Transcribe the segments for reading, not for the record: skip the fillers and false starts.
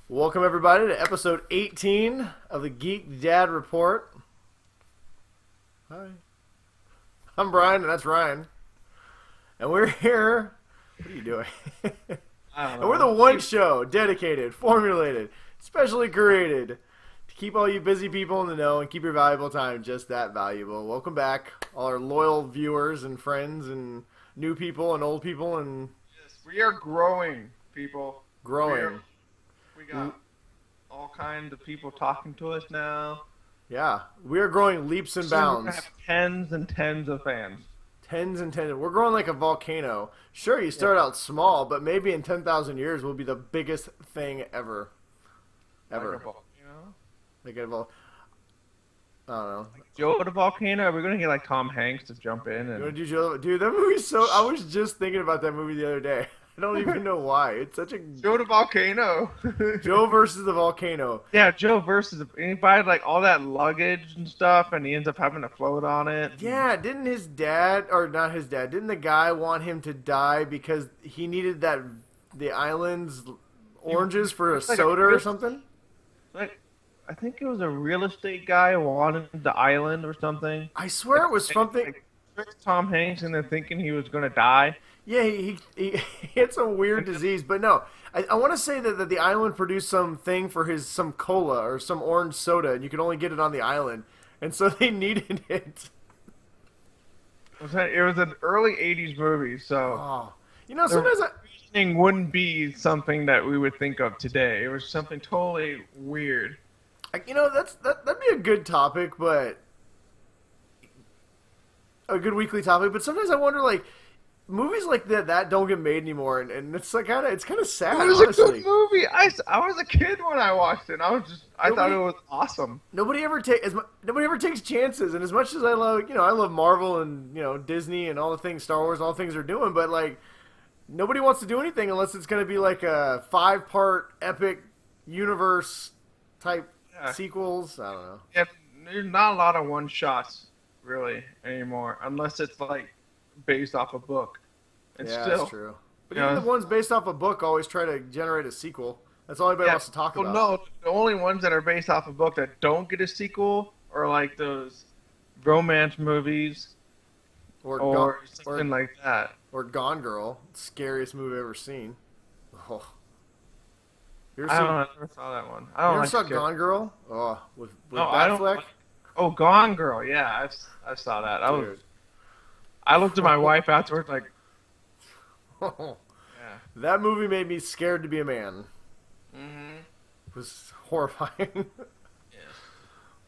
Welcome everybody to episode 18 of the Geek Dad Report. Hi. I'm Brian and that's Ryan. And we're here. What are you doing? I don't And we're know. the one show dedicated, formulated, specially created to keep all you busy people in the know and keep your valuable time just that valuable. Welcome back, all our loyal viewers and friends and new people and old people and Yes, we are growing, people. growing. We got all kinds of people talking to us now. Yeah, we are growing leaps and Soon we're gonna bounds. have tens and tens of fans. Tens and tens. We're growing like a volcano. Sure, you start out small, but maybe in 10,000 years we'll be the biggest thing ever. Ever. Like a volcano. Like a vol- I don't know. Joe the volcano. Are we gonna get like Tom Hanks to jump in You want and? to do Joe? Dude, that movie's so. I was just thinking about that movie the other day. I don't even know why. It's such a. Joe the volcano. Joe versus the volcano. Yeah, Joe versus anybody like all that luggage and stuff, and he ends up having to float on it. Yeah, didn't his dad, or not his dad, didn't the guy want him to die because he needed the island's oranges for a It's like soda a or real- something? Like, I think it was a real estate guy who wanted the island or something. I swear it was something. Like, tricked Tom Hanks into thinking he was gonna die. Yeah, he had some weird disease, but no, I want to say that the island produced some some cola or some orange soda, and you could only get it on the island, and so they needed it. It was an early '80s movie, so Oh, you know, the sometimes reasoning wouldn't be something that we would think of today. It was something totally weird. you know that'd be a good topic, but a good weekly topic. But sometimes I wonder, like, movies like that don't get made anymore, and it's like it's kind of sad, It was honestly. a good movie. I was a kid when I watched it. I thought Nobody- it was awesome. Nobody ever takes chances, and as much as I love Marvel and Disney and all the things, Star Wars, and all the things they're doing, but like nobody wants to do anything unless it's going to be like a 5-part epic universe type Yeah. sequels. I don't know. Yeah, there's not a lot of one shots really anymore, unless it's like based off a book. And Yeah, still, that's true. But Yeah. even the ones based off a book always try to generate a sequel. That's all anybody wants to talk well, about. no, the only ones that are based off a book that don't get a sequel are like those romance movies Or or Gone, something like that. or Gone Girl, scariest movie I've ever seen. Oh. You ever I seen? don't know. I never saw that one. I You don't ever like saw scary- Gone Girl? Oh, with No, I don't Batfleck? like- Oh, Gone Girl. Yeah, I saw that. Dude. I looked at my wife afterwards like, yeah. That movie made me scared to be a man. Mm-hmm. It was horrifying. Yeah.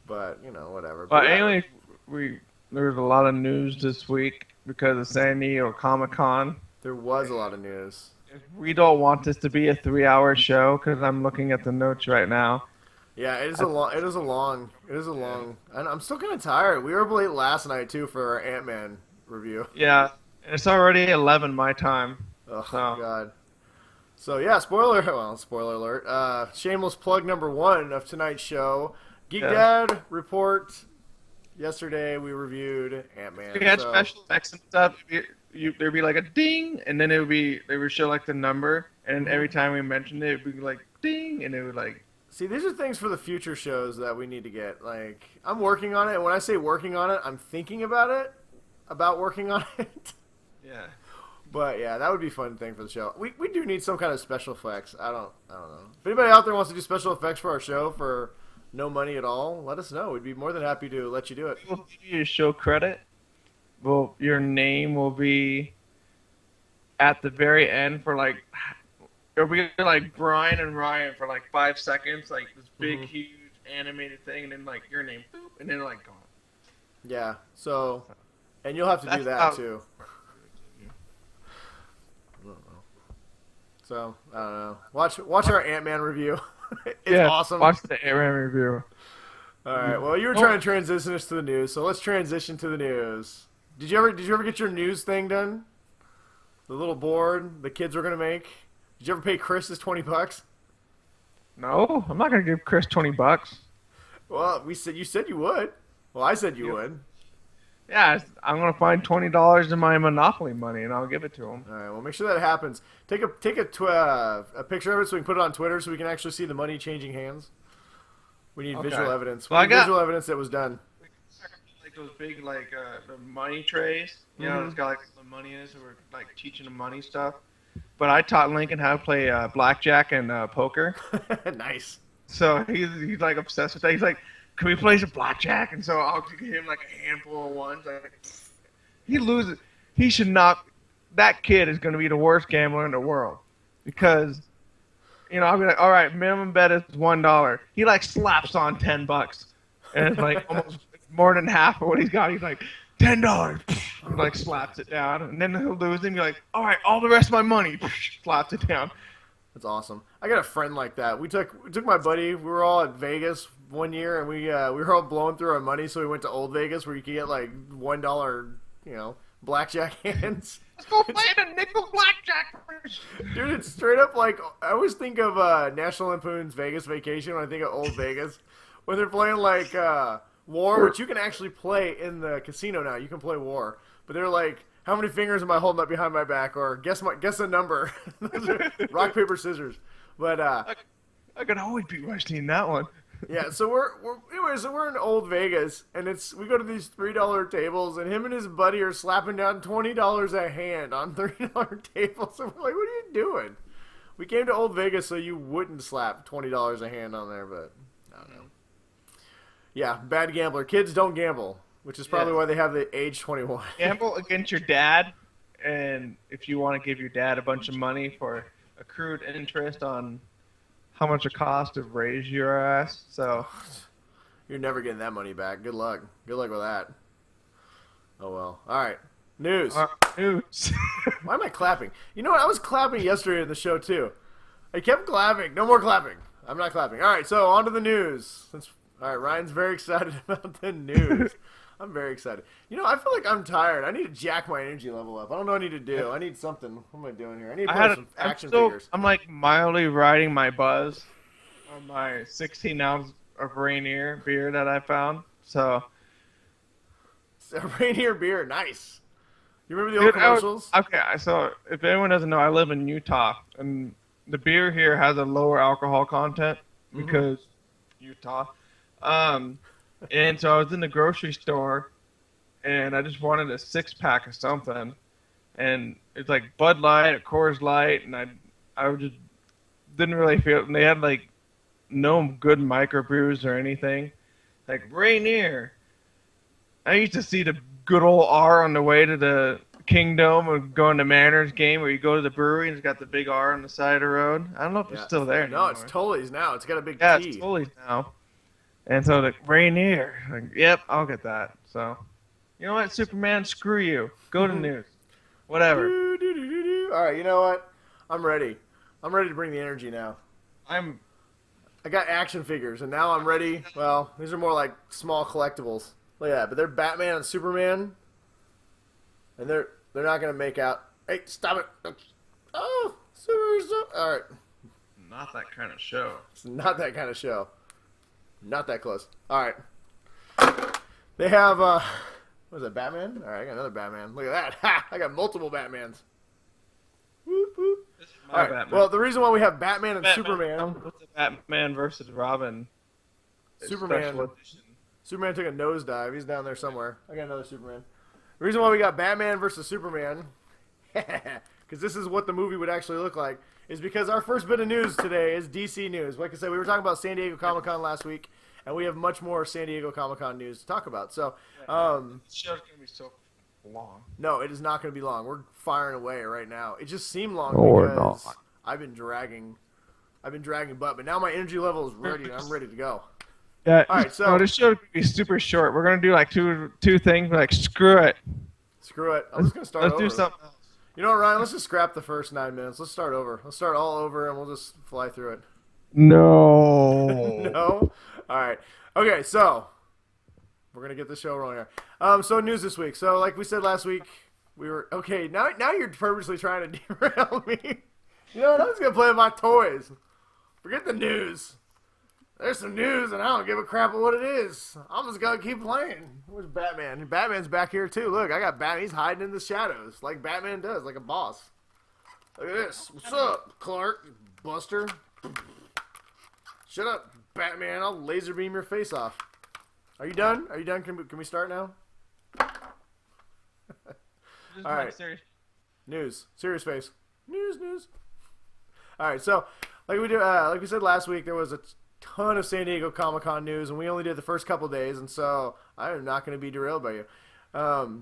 But, whatever. But yeah, anyway, there was a lot of news this week because of San Diego Comic-Con. there was a lot of news. We don't want this to be a 3-hour show because I'm looking at the notes right now. Yeah, it is a long. And I'm still kind of tired. We were up late last night, too, for our Ant-Man review. Yeah, it's already 11 my time. Oh, So- God. So, yeah, spoiler alert. Shameless plug number 1 of tonight's show. Geek Yeah. Dad report. Yesterday, we reviewed Ant-Man. We had so- special effects and stuff. There'd be like a ding, and then they would show like the number, and every time we mentioned it, it'd be like ding, and it would like. See, these are things for the future shows that we need to get. Like, I'm working on it, and when I say working on it, I'm thinking about working on it. Yeah. But yeah, that would be a fun thing for the show. We do need some kind of special effects. I don't know. If anybody out there wants to do special effects for our show for no money at all, let us know. We'd be more than happy to let you do it. We'll give you show credit. Well, your name will be at the very end for like. It'll be like Brian and Ryan for like 5 seconds, like this big, Mhm. huge animated thing, and then like your name, boop, and then like gone. Yeah. So, and you'll have to do That's that how- too. I don't know. So I don't know. Watch our Ant-Man review. It's awesome. Watch the Aaron review. All right. Well, you were Oh. trying to transition us to the news, so let's transition to the news. Did you ever get your news thing done? The little board the kids were gonna make. Did you ever pay Chris his $20? No, I'm not gonna give Chris $20. Well, you said you would. Well, I said you Yeah. would. Yeah, I'm gonna find $20 in my Monopoly money, and I'll give it to him. All right, well, make sure that happens. Take a picture of it so we can put it on Twitter so we can actually see the money changing hands. We need visual Okay. evidence. We Well, I need got visual evidence that was done. like those big like the money trays. You know, Mm-hmm. it's got like the money in it, so we're like teaching him money stuff. But I taught Lincoln how to play blackjack and poker. Nice. So he's like obsessed with that. He's like, "Can we play some blackjack?" And so I'll give him like a handful of ones. Like, he loses. He should not. That kid is going to be the worst gambler in the world because I'll be like, "All right, minimum bet is $1." He like slaps on $10, and it's like almost more than half of what he's got. He's like, $10. He like slaps it down, and then he'll lose. And be like, "All right, all the rest of my money." Slaps it down. That's awesome. I got a friend like that. We took my buddy. We were all at Vegas one year, and we were all blowing through our money. So we went to Old Vegas, where you could get like $1, blackjack hands. Let's go play the nickel blackjack. Dude, it's straight up like I always think of National Lampoon's Vegas Vacation when I think of Old Vegas, when they're playing like War, which you can actually play in the casino now. You can play War, but they're like, how many fingers am I holding up behind my back, or guess a number. Rock paper scissors. But I could always beat Rusty in that one. yeah, so we're in Old Vegas, and we go to these $3 tables, and him and his buddy are slapping down $20 a hand on $3 tables. So we're like, what are you doing? We came to Old Vegas so you wouldn't slap $20 a hand on there, but I don't know. Yeah, bad gambler. Kids don't gamble, which is probably why they have the age 21. Gamble against your dad, and if you want to give your dad a bunch of money for accrued interest on how much it costs to raise your ass. So You're never getting that money back. Good luck. Good luck with that. Oh well. All right. News. News. Why am I clapping? You know what? I was clapping yesterday in the show too. I kept clapping. No more clapping. I'm not clapping. All right. So on to the news. All right, Ryan's very excited about the news. I'm very excited. I feel like I'm tired. I need to jack my energy level up. I don't know what I need to do. I need something. What am I doing here? I need to play some action figures. I'm like mildly riding my buzz on my 16 ounce of Rainier beer that I found. So Rainier beer, nice. You remember the old commercials? Okay, so if anyone doesn't know, I live in Utah, and the beer here has a lower alcohol content because Utah. And so I was in the grocery store, and I just wanted a 6-pack of something, and it's like Bud Light, or Coors Light, and I just didn't really feel. And they had like no good microbrews or anything, like Rainier. I used to see the good old R on the way to the Kingdom or going to Mariners game, where you go to the brewery and it's got the big R on the side of the road. I don't know if it's still there anymore. No, it's Tully's now. It's got a big T. Yeah, it's Tully's now. And so the Rainier, like, yep, I'll get that. So, you know what, Superman, screw you. Go to news. Whatever. All right, you know what? I'm ready. I'm ready to bring the energy now. I got action figures, and now I'm ready. Well, these are more like small collectibles. Look at that. But they're Batman and Superman, and they're not gonna make out. Hey, stop it! Oh, all right. Not that kind of show. It's not that kind of show. Not that close. All right. They have, what is that, Batman? All right, I got another Batman. Look at that. Ha! I got multiple Batmans. Whoop, whoop. All right. Batman. Well, the reason why we have Batman and Superman. What's the Batman versus Robin? Superman took a nosedive. He's down there somewhere. I got another Superman. The reason why we got Batman versus Superman, because this is what the movie would actually look like, is because our first bit of news today is DC news. Like I said, we were talking about San Diego Comic-Con last week, and we have much more San Diego Comic-Con news to talk about. So, this show's gonna be so long. No, it is not going to be long. We're firing away right now. It just seemed long because I've been dragging butt, but now my energy level is ready. I'm ready to go. Yeah. All right, so this show could be super short. We're gonna do like two things. Like screw it. Screw it. I'm just gonna start. Let's do something else. You know what, Ryan? Let's just scrap the first 9 minutes. Let's start over. Let's start all over, and we'll just fly through it. No. No? All right. Okay, so we're going to get the show rolling here. So news this week. So like we said last week, we were... Okay, now you're purposely trying to derail me. You know what? I'm just going to play with my toys. Forget the news. There's some news, and I don't give a crap what it is. I'm just gonna keep playing. Where's Batman? Batman's back here too. Look, I got Batman. He's hiding in the shadows, like Batman does, like a boss. Look at this. What's up, Clark? Buster. Shut up, Batman. I'll laser beam your face off. Are you done? Are you done? Can we start now? All right. News. Serious face. News. All right. So, like we said last week, there was a ton of San Diego Comic-Con news, and we only did the first couple days, and so I am not going to be derailed by you.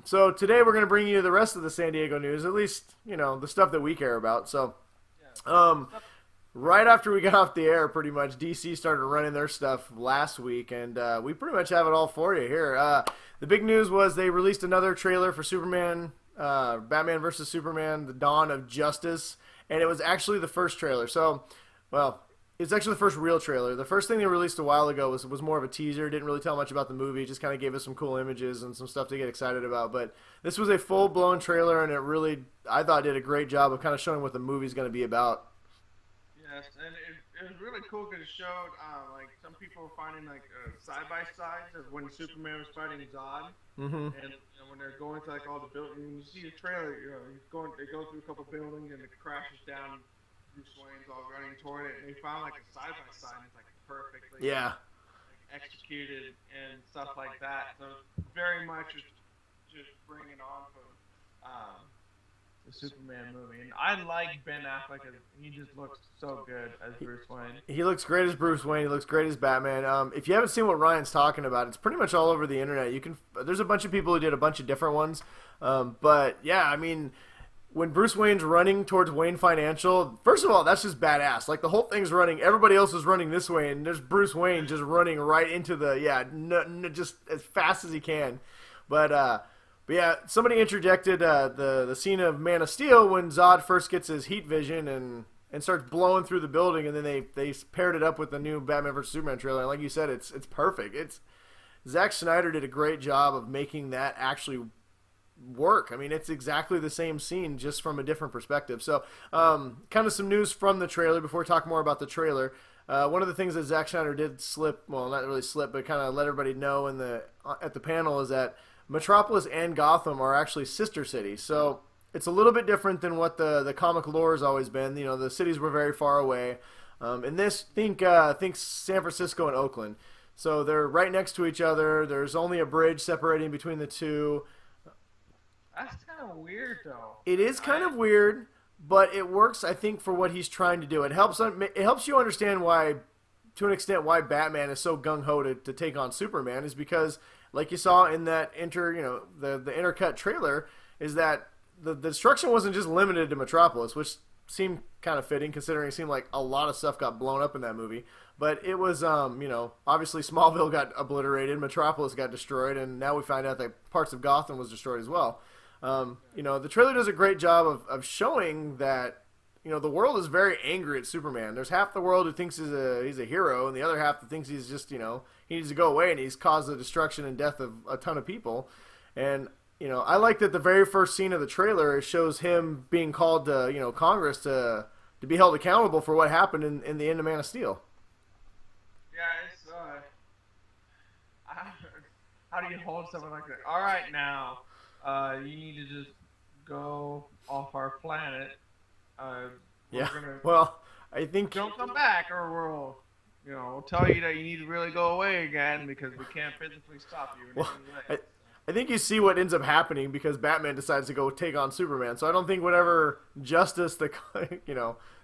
So today we're going to bring you the rest of the San Diego news, at least, the stuff that we care about. So, right after we got off the air, pretty much, DC started running their stuff last week, and we pretty much have it all for you here. The big news was they released another trailer for Superman, Batman vs. Superman, The Dawn of Justice, and it was actually the first trailer. So, well, it's actually the first real trailer. The first thing they released a while ago was more of a teaser. Didn't really tell much about the movie. Just kind of gave us some cool images and some stuff to get excited about. But this was a full-blown trailer, and it really, I thought, did a great job of kind of showing what the movie's going to be about. Yes, and it was really cool because it showed, like, some people were finding, like, side-by-sides of when Superman was fighting Zod. Mm-hmm. And when they're going to, like, all the buildings, you see the trailer, they go through a couple buildings, and it crashes down. Bruce Wayne's all running toward it, and they found, like, a side-by-side, and it's, like, perfectly executed and stuff like that. So very much just bringing on from the Superman movie. And I like Ben Affleck. He just looks so good as Bruce Wayne. He looks great as Bruce Wayne. He looks great as Batman. If you haven't seen what Ryan's talking about, it's pretty much all over the internet. There's a bunch of people who did a bunch of different ones. But, yeah, I mean, when Bruce Wayne's running towards Wayne Financial, first of all, that's just badass. Like, the whole thing's running. Everybody else is running this way, and there's Bruce Wayne just running right into just as fast as he can. But yeah, somebody interjected the scene of Man of Steel when Zod first gets his heat vision and starts blowing through the building, and then they paired it up with the new Batman vs. Superman trailer. And like you said, it's perfect. Zack Snyder did a great job of making that actually work. I mean, it's exactly the same scene, just from a different perspective. So, kind of some news from the trailer before we talk more about the trailer. One of the things that Zack Snyder did not really slip, but kind of let everybody know at the panel is that Metropolis and Gotham are actually sister cities. So it's a little bit different than what the comic lore has always been. The cities were very far away. In this, think San Francisco and Oakland. So they're right next to each other. There's only a bridge separating between the two. That's kind of weird, though. It is kind of weird, but it works, I think, for what he's trying to do. It helps you understand why, to an extent, why Batman is so gung-ho to take on Superman, is because, like you saw in that the intercut trailer, is that the destruction wasn't just limited to Metropolis, which seemed kind of fitting considering it seemed like a lot of stuff got blown up in that movie. But it was, obviously Smallville got obliterated, Metropolis got destroyed, and now we find out that parts of Gotham was destroyed as well. The trailer does a great job of showing that, the world is very angry at Superman. There's half the world who thinks he's a hero, and the other half that thinks he's just, he needs to go away, and he's caused the destruction and death of a ton of people. And, I like that the very first scene of the trailer shows him being called to, Congress to be held accountable for what happened in the end of Man of Steel. Yeah, it's, how do you hold someone like that? All right, now, you need to just go off our planet. Well, I think don't come back, or we'll tell you that you need to really go away again because we can't physically stop you. I think you see what ends up happening because Batman decides to go take on Superman. So I don't think whatever justice the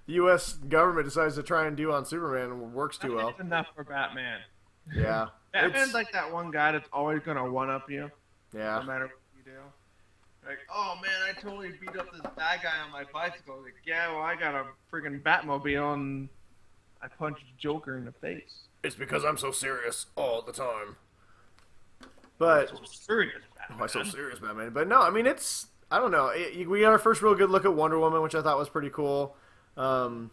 U.S. government decides to try and do on Superman works too well. That's enough for Batman. Yeah, Batman's like that one guy that's always gonna one up you. Yeah. No matter what you do. Like, oh man, I totally beat up this bad guy on my bicycle. Like, yeah, well, I got a freaking Batmobile and I punched Joker in the face. It's because I'm so serious all the time. But so serious, Batman. Why so serious, Batman? But no, I mean, I don't know. We got our first real good look at Wonder Woman, which I thought was pretty cool. I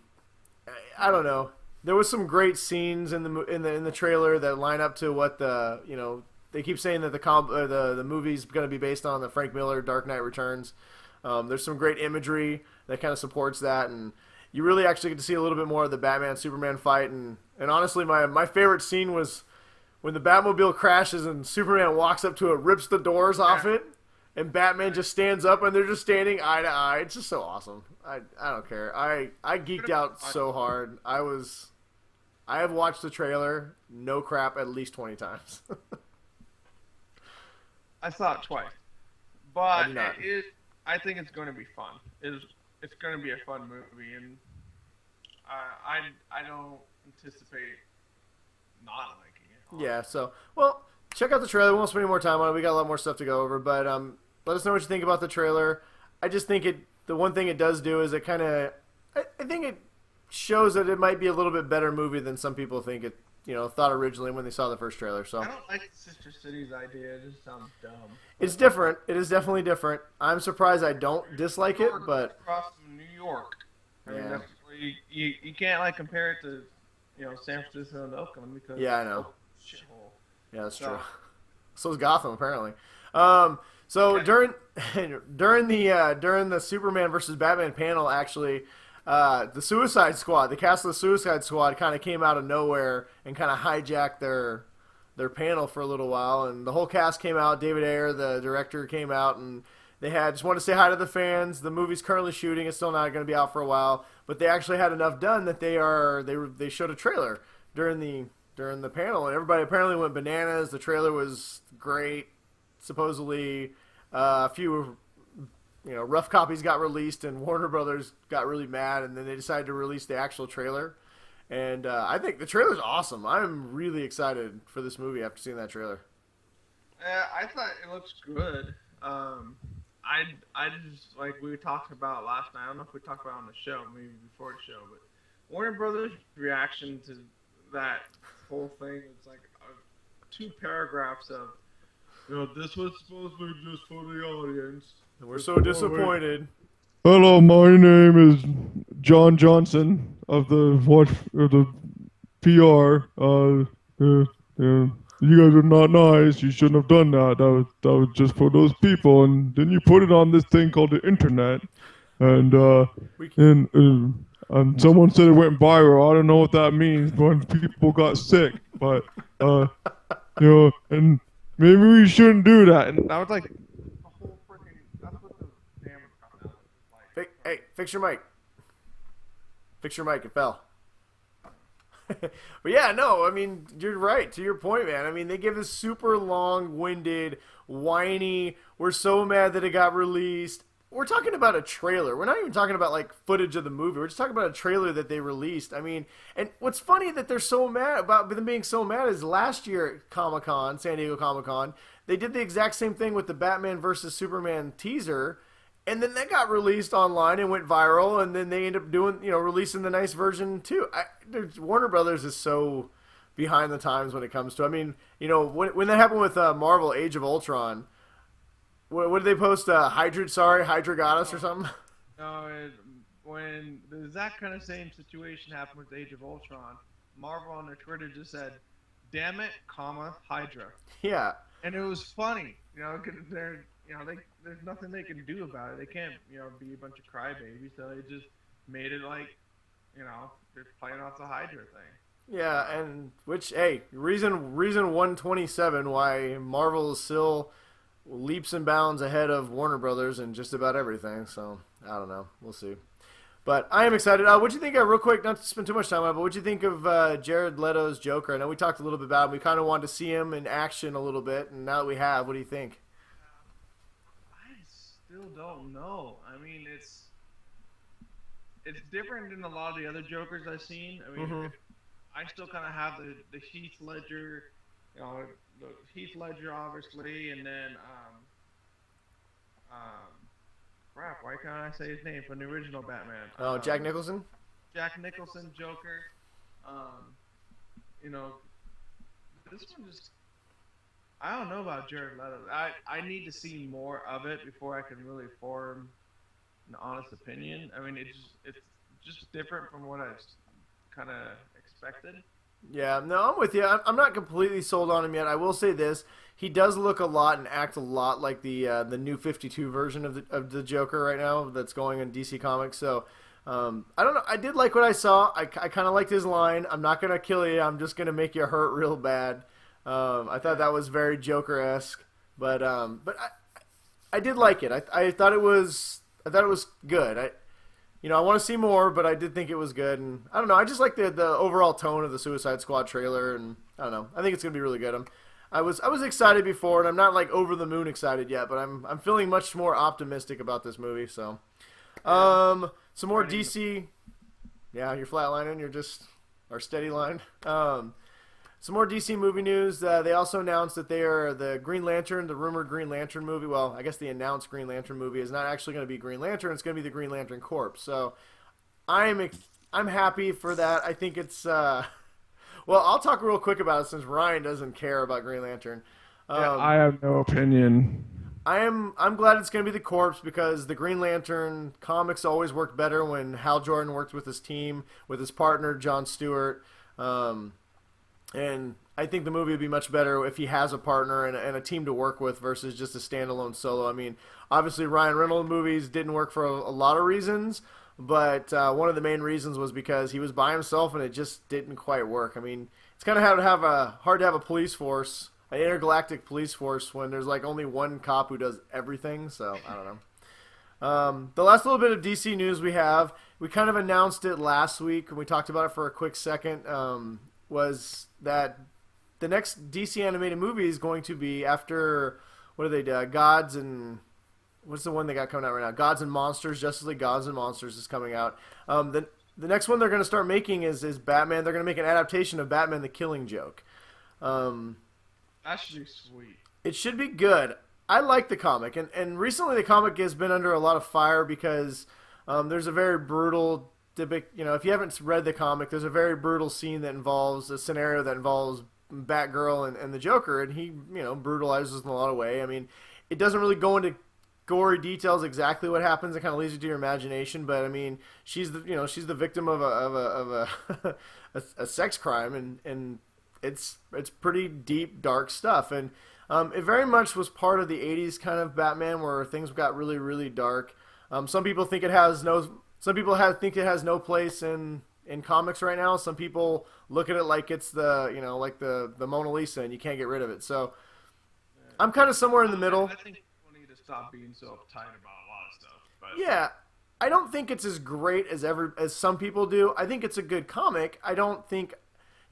don't know. There was some great scenes in the trailer that line up to what they keep saying that the movie's going to be based on the Frank Miller Dark Knight Returns. There's some great imagery that kind of supports that, and you really actually get to see a little bit more of the Batman-Superman fight, and And honestly, my favorite scene was when the Batmobile crashes and Superman walks up to it, rips the doors off Yeah. it, and Batman just stands up and they're just standing eye to eye. It's just so awesome. I don't care. I geeked out so hard. I have watched the trailer, no crap, at least 20 times. I saw it twice, I but do not. I think it's going to be fun. It's going to be a fun movie, and I don't anticipate not liking it. Yeah, Honestly. so, well, check out the trailer. We won't spend any more time on it. We got a lot more stuff to go over, but let us know what you think about the trailer. I just think the one thing it does do is it kind of, I think it shows that it might be a little bit better movie than some people think it, thought originally when they saw the first trailer. So I don't like the Sister Cities idea. It just sounds dumb. it's different. It is definitely different. I'm surprised I don't dislike it, but across from New York. I mean, yeah, that's, you can't like compare it to San Francisco and Oakland because yeah, I know. shithole. Yeah, that's So true. So is Gotham apparently. So okay. during the Superman versus Batman panel, actually, the Suicide Squad, the cast of the Suicide Squad, kind of came out of nowhere and kind of hijacked their panel for a little while, and the whole cast came out. David Ayer, the director, came out, and they had just wanted to say hi to the fans. The movie's currently shooting; it's still not going to be out for a while, but they actually had enough done that they showed a trailer during the panel, and everybody apparently went bananas. The trailer was great. Supposedly, a few rough copies got released, and Warner Brothers got really mad, and then they decided to release the actual trailer. And I think the trailer's awesome. I'm really excited for this movie after seeing that trailer. I thought it looks good. I just like we talked about last night. I don't know if we talked about it on the show, maybe before the show, but Warner Brothers' reaction to that whole thing is like 2 paragraphs of, this was supposed to be just for the audience. And we're so disappointed. Hello, my name is John Johnson of the PR. You guys are not nice. You shouldn't have done that. That was just for those people. And then you put it on this thing called the internet, and We someone said it went viral. I don't know what that means. When people got sick, but and maybe we shouldn't do that. And That was like the whole freaking. That's what the damage coming out was like. Hey, fix your mic. Fix your mic. It fell. But yeah, no, I mean, you're right. To your point, man. I mean, they give this super long-winded, whiny, we're so mad that it got released. We're talking about a trailer. We're not even talking about, like, footage of the movie. We're just talking about a trailer that they released. I mean, and what's funny that they're so mad about them being so mad is last year at Comic-Con, San Diego Comic-Con, they did the exact same thing with the Batman versus Superman teaser. And then that got released online and went viral, and then they ended up doing, releasing the nice version too. Warner Brothers is so behind the times when it comes to. I mean, when that happened with Marvel: Age of Ultron, what did they post? Hydra got us or something. No, when the exact kind of same situation happened with Age of Ultron, Marvel on their Twitter just said, "Damn it, comma Hydra," Yeah, and it was funny, 'cause they're, there's nothing they can do about it. They can't, be a bunch of crybabies, so they just made it like, they're playing off the Hydra thing. yeah, and hey, reason 127 why Marvel is still leaps and bounds ahead of Warner Brothers in just about everything. So I don't know, we'll see. But I am excited. What'd you think of, real quick, not to spend too much time on it, but what'd you think of Jared Leto's Joker? I know we talked a little bit about him. We kind of wanted to see him in action a little bit, and now that we have, what do you think? I still don't know. I mean, it's different than a lot of the other Jokers I've seen. I mean, I still kind of have the Heath Ledger, the Heath Ledger obviously, and then crap, why can't I say his name from the original Batman? Oh, Jack Nicholson? Jack Nicholson Joker. You know, this one just, I don't know about Jared Leto. I need to see more of it before I can really form an honest opinion. I mean, it's just different from what I kind of expected. Yeah, no, I'm with you. I'm not completely sold on him yet. I will say this: he does look a lot and act a lot like the new 52 version of the Joker right now that's going in DC Comics. So I don't know. I did like what I saw. I kind of liked his line. I'm not gonna kill you. I'm just gonna make you hurt real bad. I thought that was very Joker-esque, but I did like it. I thought it was good. I want to see more, but I did think it was good. And I don't know. I just like the overall tone of the Suicide Squad trailer, and I don't know. I think it's gonna be really good. I was excited before, and I'm not like over the moon excited yet, but I'm feeling much more optimistic about this movie. So, some more DC. Yeah, you're flatlining. You're just our steady line. Some more DC movie news. They also announced that they are the rumored Green Lantern movie. Well, I guess the announced Green Lantern movie is not actually going to be Green Lantern. It's going to be the Green Lantern Corps. So I'm happy for that. I think it's well, I'll talk real quick about it since Ryan doesn't care about Green Lantern. Yeah, I have no opinion. I'm glad it's going to be the Corps because the Green Lantern comics always worked better when Hal Jordan worked with his team, with his partner John Stewart. And I think the movie would be much better if he has a partner and a team to work with versus just a standalone solo. I mean, obviously Ryan Reynolds movies didn't work for a lot of reasons, but one of the main reasons was because he was by himself and it just didn't quite work. I mean, it's kind of hard to have a police force, an intergalactic police force, when there's like only one cop who does everything. So I don't know. The last little bit of DC news we kind of announced it last week and we talked about it for a quick second. Was that the next DC animated movie is going to be after, what are they, Gods and, what's the one they got coming out right now? Gods and Monsters, Justice League Gods and Monsters is coming out. The next one they're going to start making is Batman. They're going to make an adaptation of Batman the Killing Joke. That should be sweet. It should be good. I like the comic, and recently the comic has been under a lot of fire because there's a very brutal, if you haven't read the comic, there's a very brutal scene that involves a scenario that involves Batgirl and the Joker, and he, brutalizes in a lot of ways. I mean, it doesn't really go into gory details exactly what happens. It kind of leaves it to your imagination, but I mean, she's the victim of a sex crime, and it's pretty deep, dark stuff, and it very much was part of the '80s kind of Batman where things got really, really dark. Some people think it has no. Some people think it has no place in comics right now. Some people look at it like it's the Mona Lisa and you can't get rid of it. So I'm kind of somewhere in the middle. I think people need to stop being so uptight about a lot of stuff. But yeah, I don't think it's as great as some people do. I think it's a good comic. I don't think,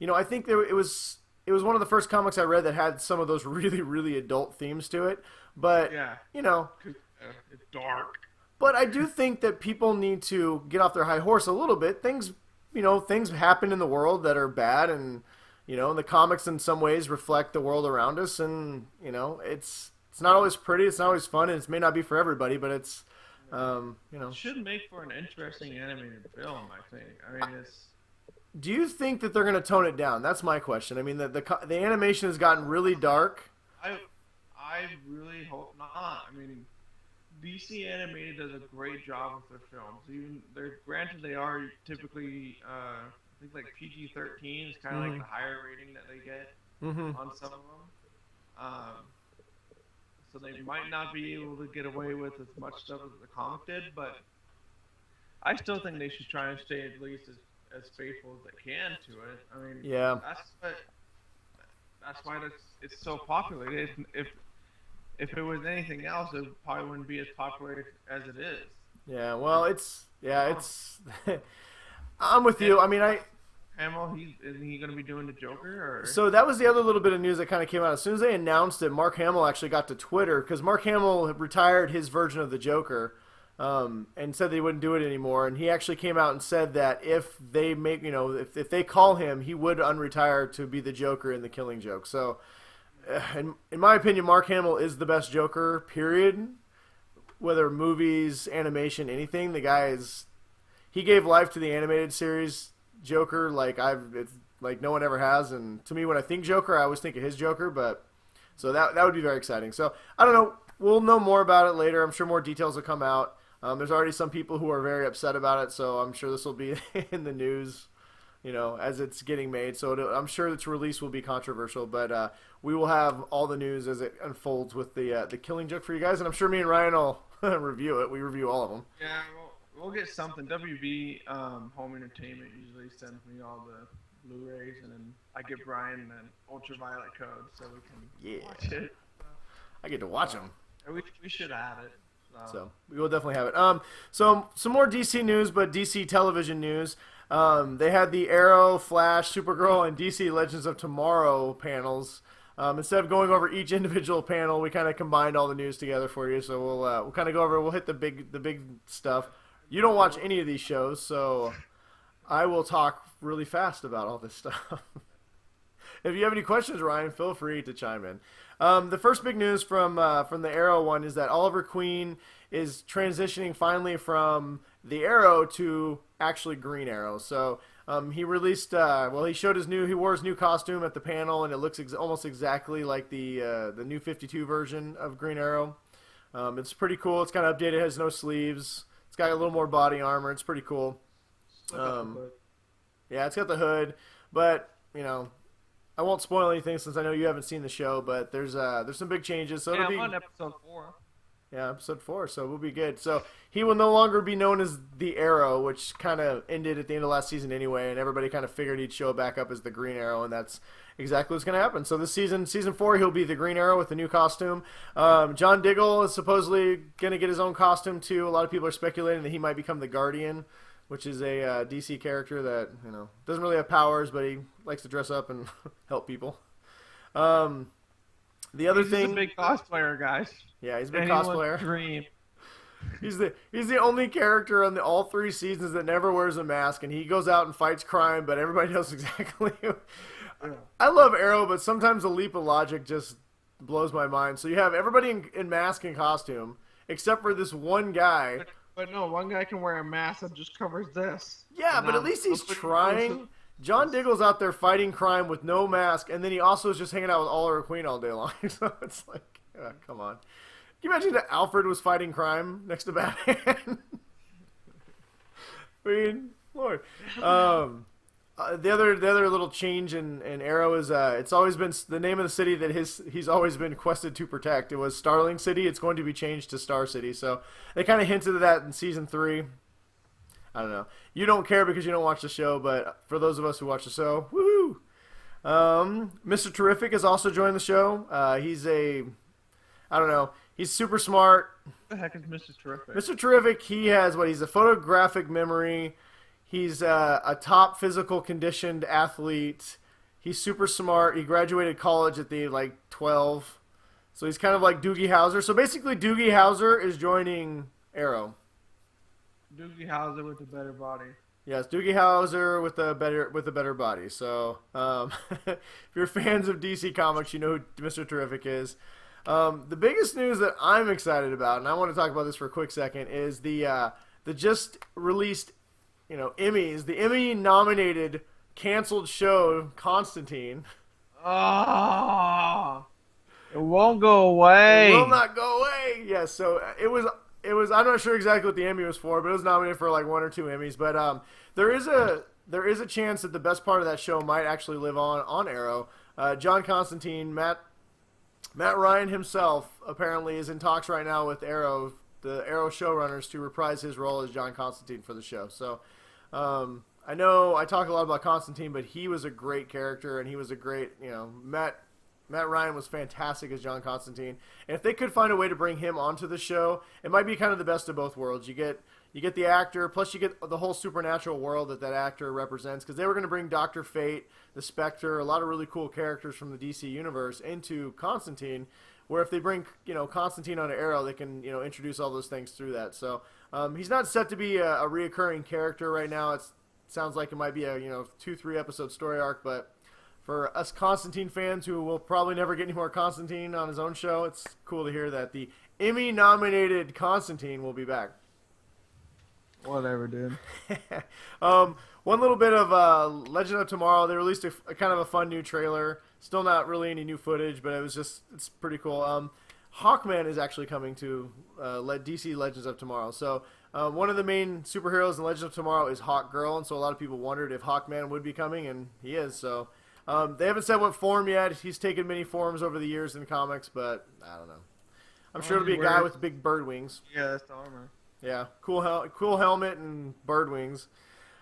I think it was one of the first comics I read that had some of those really, really adult themes to it. But yeah, it's dark. But I do think that people need to get off their high horse a little bit. Things happen in the world that are bad, and the comics in some ways reflect the world around us, and it's not always pretty, it's not always fun, and it may not be for everybody, but it's It should make for an interesting animated film, I think. I mean, Do you think that they're going to tone it down? That's my question. I mean, the animation has gotten really dark. I really hope not. I mean, DC Animated does a great job with their films. Even granted they are typically I think like PG-13 is kind of like the higher rating that they get on some of them. So they might not be able to get away with as much stuff as the comic did, but I still think they should try and stay at least as faithful as they can to it. I mean, yeah, that's why it's so popular. If it was anything else, it probably wouldn't be as popular as it is. Yeah, well, it's I'm with you. I mean, Hamill, isn't he going to be doing the Joker? Or? So that was the other little bit of news that kind of came out. As soon as they announced it, Mark Hamill actually got to Twitter because Mark Hamill retired his version of the Joker and said they wouldn't do it anymore. And he actually came out and said that if they make, if they call him, he would unretire to be the Joker in the Killing Joke. So, in my opinion, Mark Hamill is the best Joker, period. Whether movies, animation, anything, the guy he gave life to the animated series Joker like no one ever has. And to me, when I think Joker, I always think of his Joker. But so that would be very exciting. So I don't know. We'll know more about it later. I'm sure more details will come out. There's already some people who are very upset about it, so I'm sure this will be in the news, as it's getting made. So I'm sure its release will be controversial, but we will have all the news as it unfolds with the Killing Joke for you guys, and I'm sure me and Ryan will review it. We review all of them. Yeah, We'll get something. WB Home Entertainment usually sends me all the Blu-rays, and then I give Brian an ultraviolet code so we can watch it. I get to watch them. We should have it. So we will definitely have it. So some more DC news, but DC television news. They had the Arrow, Flash, Supergirl, and DC Legends of Tomorrow panels. Instead of going over each individual panel, we kind of combined all the news together for you. So we'll kind of go over. We'll hit the big stuff. You don't watch any of these shows, so I will talk really fast about all this stuff. If you have any questions, Ryan, feel free to chime in. The first big news from the Arrow one is that Oliver Queen is transitioning finally from the Arrow to actually Green Arrow. So he released, he showed he wore his new costume at the panel, and it looks almost exactly like the new 52 version of Green Arrow. It's pretty cool. It's kind of updated. It has no sleeves. It's got a little more body armor. It's pretty cool. Yeah, it's got the hood, but I won't spoil anything since I know you haven't seen the show. But there's some big changes. So I'm on episode 4. Yeah, episode 4, so we'll be good. So he will no longer be known as the Arrow, which kind of ended at the end of last season anyway, and everybody kind of figured he'd show back up as the Green Arrow, and that's exactly what's going to happen. So this season 4, he'll be the Green Arrow with the new costume. John Diggle is supposedly going to get his own costume too. A lot of people are speculating that he might become the Guardian, which is a DC character that doesn't really have powers, but he likes to dress up and help people. The other thing, he's a big cosplayer, guys. Yeah, he's a big cosplayer. Dream. He's the only character on all 3 seasons that never wears a mask, and he goes out and fights crime, but everybody knows exactly. I love Arrow, but sometimes a leap of logic just blows my mind. So you have everybody in mask and costume, except for this one guy. But no, one guy can wear a mask that just covers this. Yeah, but at least he's trying. John Diggle's out there fighting crime with no mask, and then he also is just hanging out with Oliver Queen all day long. So it's like, come on. Can you imagine that Alfred was fighting crime next to Batman? I mean, Lord. The other little change in Arrow is it's always been the name of the city that he's always been quested to protect. It was Starling City. It's going to be changed to Star City. So they kind of hinted at that in season 3. I don't know. You don't care because you don't watch the show, but for those of us who watch the show, woohoo! Mr. Terrific has also joined the show. He's super smart. What the heck is Mr. Terrific? Mr. Terrific, he's a photographic memory. He's a top physical conditioned athlete. He's super smart. He graduated college at the age of 12. So he's kind of like Doogie Howser. So basically Doogie Howser is joining Arrow. Doogie Howser with a better body. Yes, Doogie Howser with a better body. So if you're fans of DC Comics, you know who Mr. Terrific is. The biggest news that I'm excited about, and I want to talk about this for a quick second, is the just released, Emmys, the Emmy-nominated canceled show Constantine. Oh, it won't go away. It will not go away. Yes, so it was. I'm not sure exactly what the Emmy was for, but it was nominated for 1 or 2 Emmys. But there is a chance that the best part of that show might actually live on Arrow. John Constantine, Matt Ryan himself apparently is in talks right now with Arrow, the Arrow showrunners, to reprise his role as John Constantine for the show. So I know I talk a lot about Constantine, but he was a great character, and he was a great, Matt Ryan was fantastic as John Constantine. And if they could find a way to bring him onto the show, it might be kind of the best of both worlds. You get the actor, plus you get the whole supernatural world that actor represents, because they were going to bring Dr. Fate, the Spectre, a lot of really cool characters from the DC universe into Constantine, where if they bring Constantine onto Arrow, they can introduce all those things through that. So he's not set to be a reoccurring character right now. It sounds like it might be a 2-3 episode story arc, but for us Constantine fans who will probably never get any more Constantine on his own show, it's cool to hear that the Emmy-nominated Constantine will be back. Whatever, dude. One little bit of Legend of Tomorrow. They released a kind of a fun new trailer. Still not really any new footage, but it's pretty cool. Hawkman is actually coming to DC Legends of Tomorrow. So one of the main superheroes in Legends of Tomorrow is Hawkgirl, and so a lot of people wondered if Hawkman would be coming, and he is. So they haven't said what form yet. He's taken many forms over the years in comics, but I don't know. I'm sure it'll be a guy with big bird wings. Yeah, that's the armor. Yeah, cool helmet and bird wings.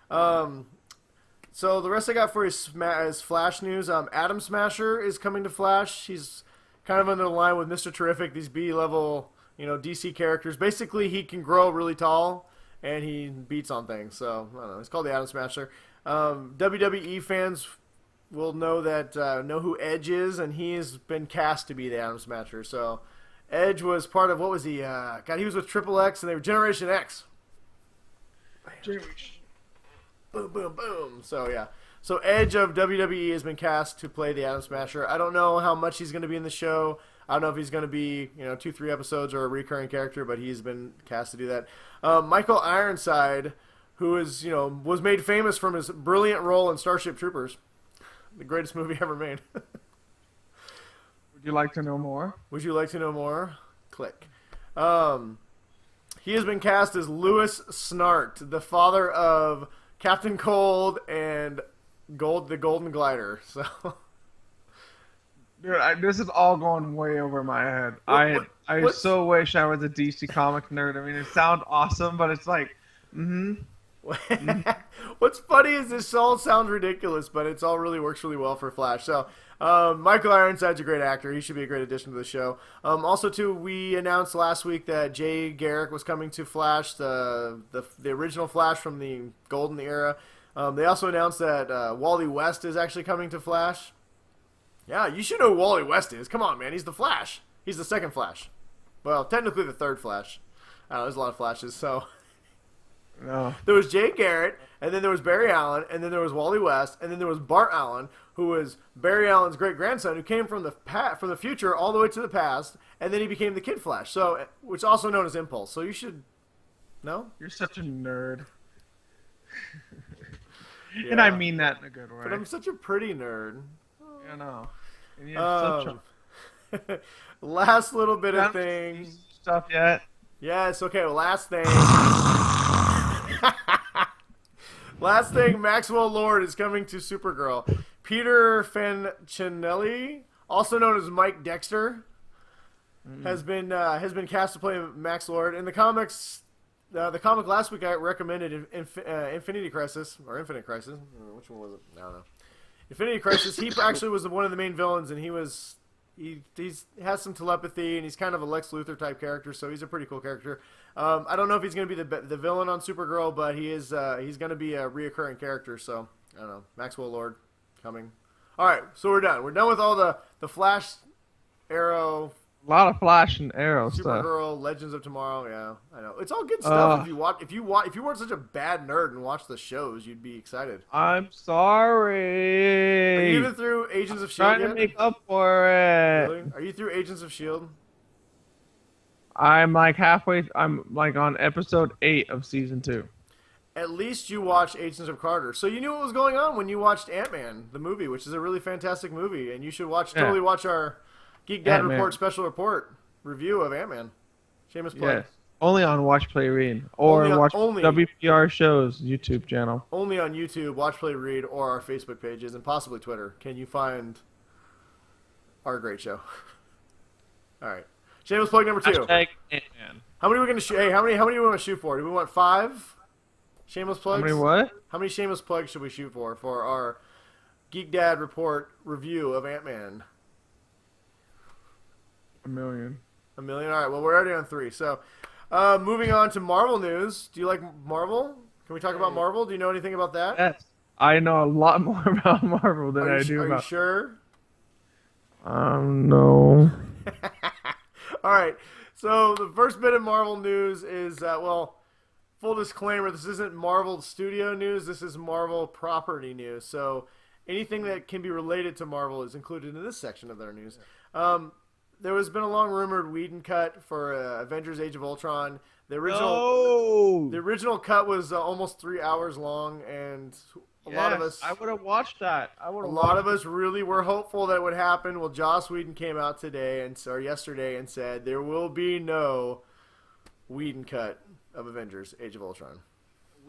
So the rest I got for you is Flash news. Atom Smasher is coming to Flash. He's kind of under the line with Mr. Terrific, these B-level, DC characters. Basically, he can grow really tall, and he beats on things. So, I don't know. It's called the Atom Smasher. WWE fans will know who Edge is, and he has been cast to be the Atom Smasher. So, Edge was part of, what was he? He was with Triple X, and they were Generation X. Boom, boom, boom. So, yeah. So, Edge of WWE has been cast to play the Atom Smasher. I don't know how much he's going to be in the show. I don't know if he's going to be, 2-3 episodes or a recurring character, but he's been cast to do that. Michael Ironside, who is, was made famous from his brilliant role in Starship Troopers, the greatest movie ever made. Would you like to know more? Would you like to know more? Click. He has been cast as Louis Snart, the father of Captain Cold and the Golden Glider. So, dude, this is all going way over my head. I so wish I was a DC comic nerd. I mean, it sounds awesome, but it's like, What's funny is this all sounds ridiculous, but it all really works really well for Flash. So, Michael Ironside's a great actor. He should be a great addition to the show. Also, too, we announced last week that Jay Garrick was coming to Flash, the original Flash from the Golden era. They also announced that Wally West is actually coming to Flash. Yeah, you should know who Wally West is. Come on, man. He's the Flash. He's the second Flash. Well, technically the third Flash. I don't know, there's a lot of Flashes, so... No. There was Jay Garrett, and then there was Barry Allen, and then there was Wally West, and then there was Bart Allen, who was Barry Allen's great-grandson, who came from the future all the way to the past, and then he became the Kid Flash, so which is also known as Impulse. So you should know. You're such a nerd. Yeah. And I mean that in a good way. But I'm such a pretty nerd. I know. And you have such a... Last little bit of thing. Stuff yet? Yes, okay, well, last thing. Last thing, Maxwell Lord is coming to Supergirl. Peter Fancinelli, also known as Mike Dexter, has been cast to play Max Lord. In the comics, the comic last week I recommended Infinity Crisis, or Infinite Crisis. Which one was it? I don't know. Infinity Crisis, he actually was one of the main villains, and he has some telepathy, and he's kind of a Lex Luthor type character, so he's a pretty cool character. I don't know if he's going to be the villain on Supergirl, but he's going to be a reoccurring character, so I don't know. Maxwell Lord coming. All right, so we're done. We're done with all the Flash, Arrow, a lot of Flash and Arrow stuff. Supergirl, Legends of Tomorrow. Yeah, I know. It's all good stuff. If you weren't such a bad nerd and watched the shows, you'd be excited. I'm sorry. Are you even through Agents of S.H.I.E.L.D. Trying to make up for it. Really? Are you through Agents of S.H.I.E.L.D.? I'm like halfway. I'm like on episode 8 of season 2. At least you watched Agents of Carter, so you knew what was going on when you watched Ant-Man, the movie, which is a really fantastic movie, and you should totally watch our Geek Dad Ant-Man. Report special report review of Ant-Man. Shameless plug. Yes. Only on Watch Play Read or watch only. WPR Show's YouTube channel. Only on YouTube, Watch Play Read, or our Facebook pages, and possibly Twitter. Can you find our great show? All right. Shameless plug number 2. Hashtag Ant-Man. How many are we going to shoot? Hey, how many do we want to shoot for? Do we want 5 shameless plugs? How many what? How many shameless plugs should we shoot for our Geek Dad Report review of Ant-Man? 1 million. 1 million? All right, well, we're already on 3. So, moving on to Marvel news. Do you like Marvel? Can we talk about Marvel? Do you know anything about that? Yes. I know a lot more about Marvel than I do about... Are you sure? No. All right. So, the first bit of Marvel news is, full disclaimer, this isn't Marvel Studio news. This is Marvel property news. So, anything that can be related to Marvel is included in this section of their news. There has been a long-rumored Whedon cut for Avengers Age of Ultron. The original cut was almost 3 hours long, and a lot of us... I would have watched that. A lot of us really were hopeful that it would happen. Well, Joss Whedon came out yesterday and said there will be no Whedon cut of Avengers Age of Ultron.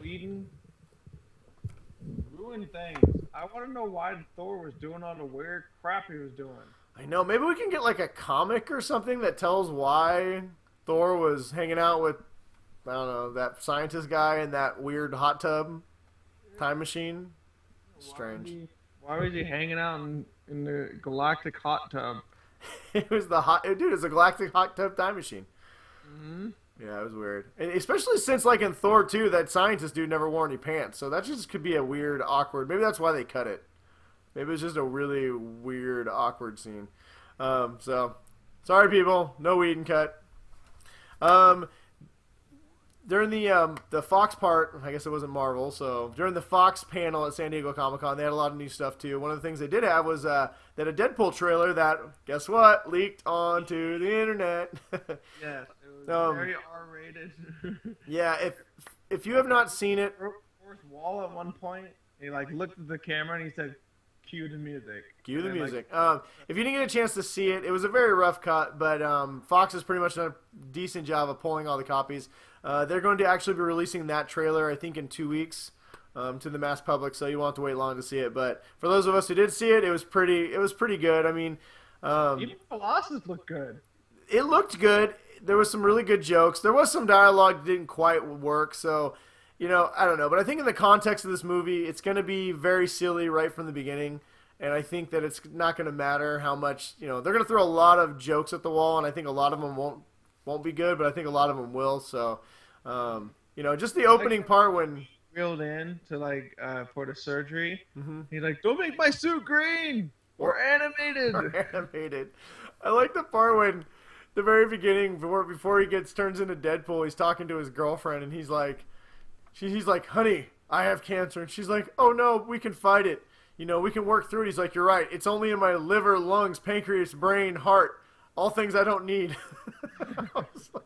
Whedon ruined things. I want to know why Thor was doing all the weird crap he was doing. I know. Maybe we can get like a comic or something that tells why Thor was hanging out with I don't know, that scientist guy in that weird hot tub time machine. Strange. Why was he hanging out in the galactic hot tub? It was the hot dude. It's a galactic hot tub time machine. Hmm. Yeah, it was weird, and especially since like in Thor 2, that scientist dude never wore any pants, so that just could be a weird, awkward. Maybe that's why they cut it. Maybe it's just a really weird, awkward scene. So sorry, people, no Whedon cut. During the Fox part, I guess it wasn't Marvel, so during the Fox panel at San Diego Comic-Con, they had a lot of new stuff too. One of the things they did have was that a Deadpool trailer that, guess what, leaked onto the internet. Yes, it was very R-rated. Yeah, if you have not seen it, Fourth wall at one point, he like looked at the camera and he said, "Cue the music." cue the And, like, music. If you didn't get a chance to see it, it was a very rough cut, but Fox has pretty much done a decent job of pulling all the copies. They're going to actually be releasing that trailer, I think, in 2 weeks to the mass public, so you won't have to wait long to see it. But for those of us who did see it, it was pretty good. I mean, even Colossus looked good. it looked good. There was some really good jokes. There was some dialogue that didn't quite work, so, I don't know. But I think in the context of this movie, it's going to be very silly right from the beginning. And I think that it's not going to matter how much, they're going to throw a lot of jokes at the wall, and I think a lot of them won't be good, but I think a lot of them will. So, just the opening part when Wheeled in to for the surgery, Mhm. he's like, "Don't make my suit green or animated." animated. I like the part when the very beginning before he turns into Deadpool, he's talking to his girlfriend, and he's like, "Honey, I have cancer," and she's like, "Oh no, we can fight it. We can work through it." He's like, "You're right. It's only in my liver, lungs, pancreas, brain, heart. All things I don't need." I was like...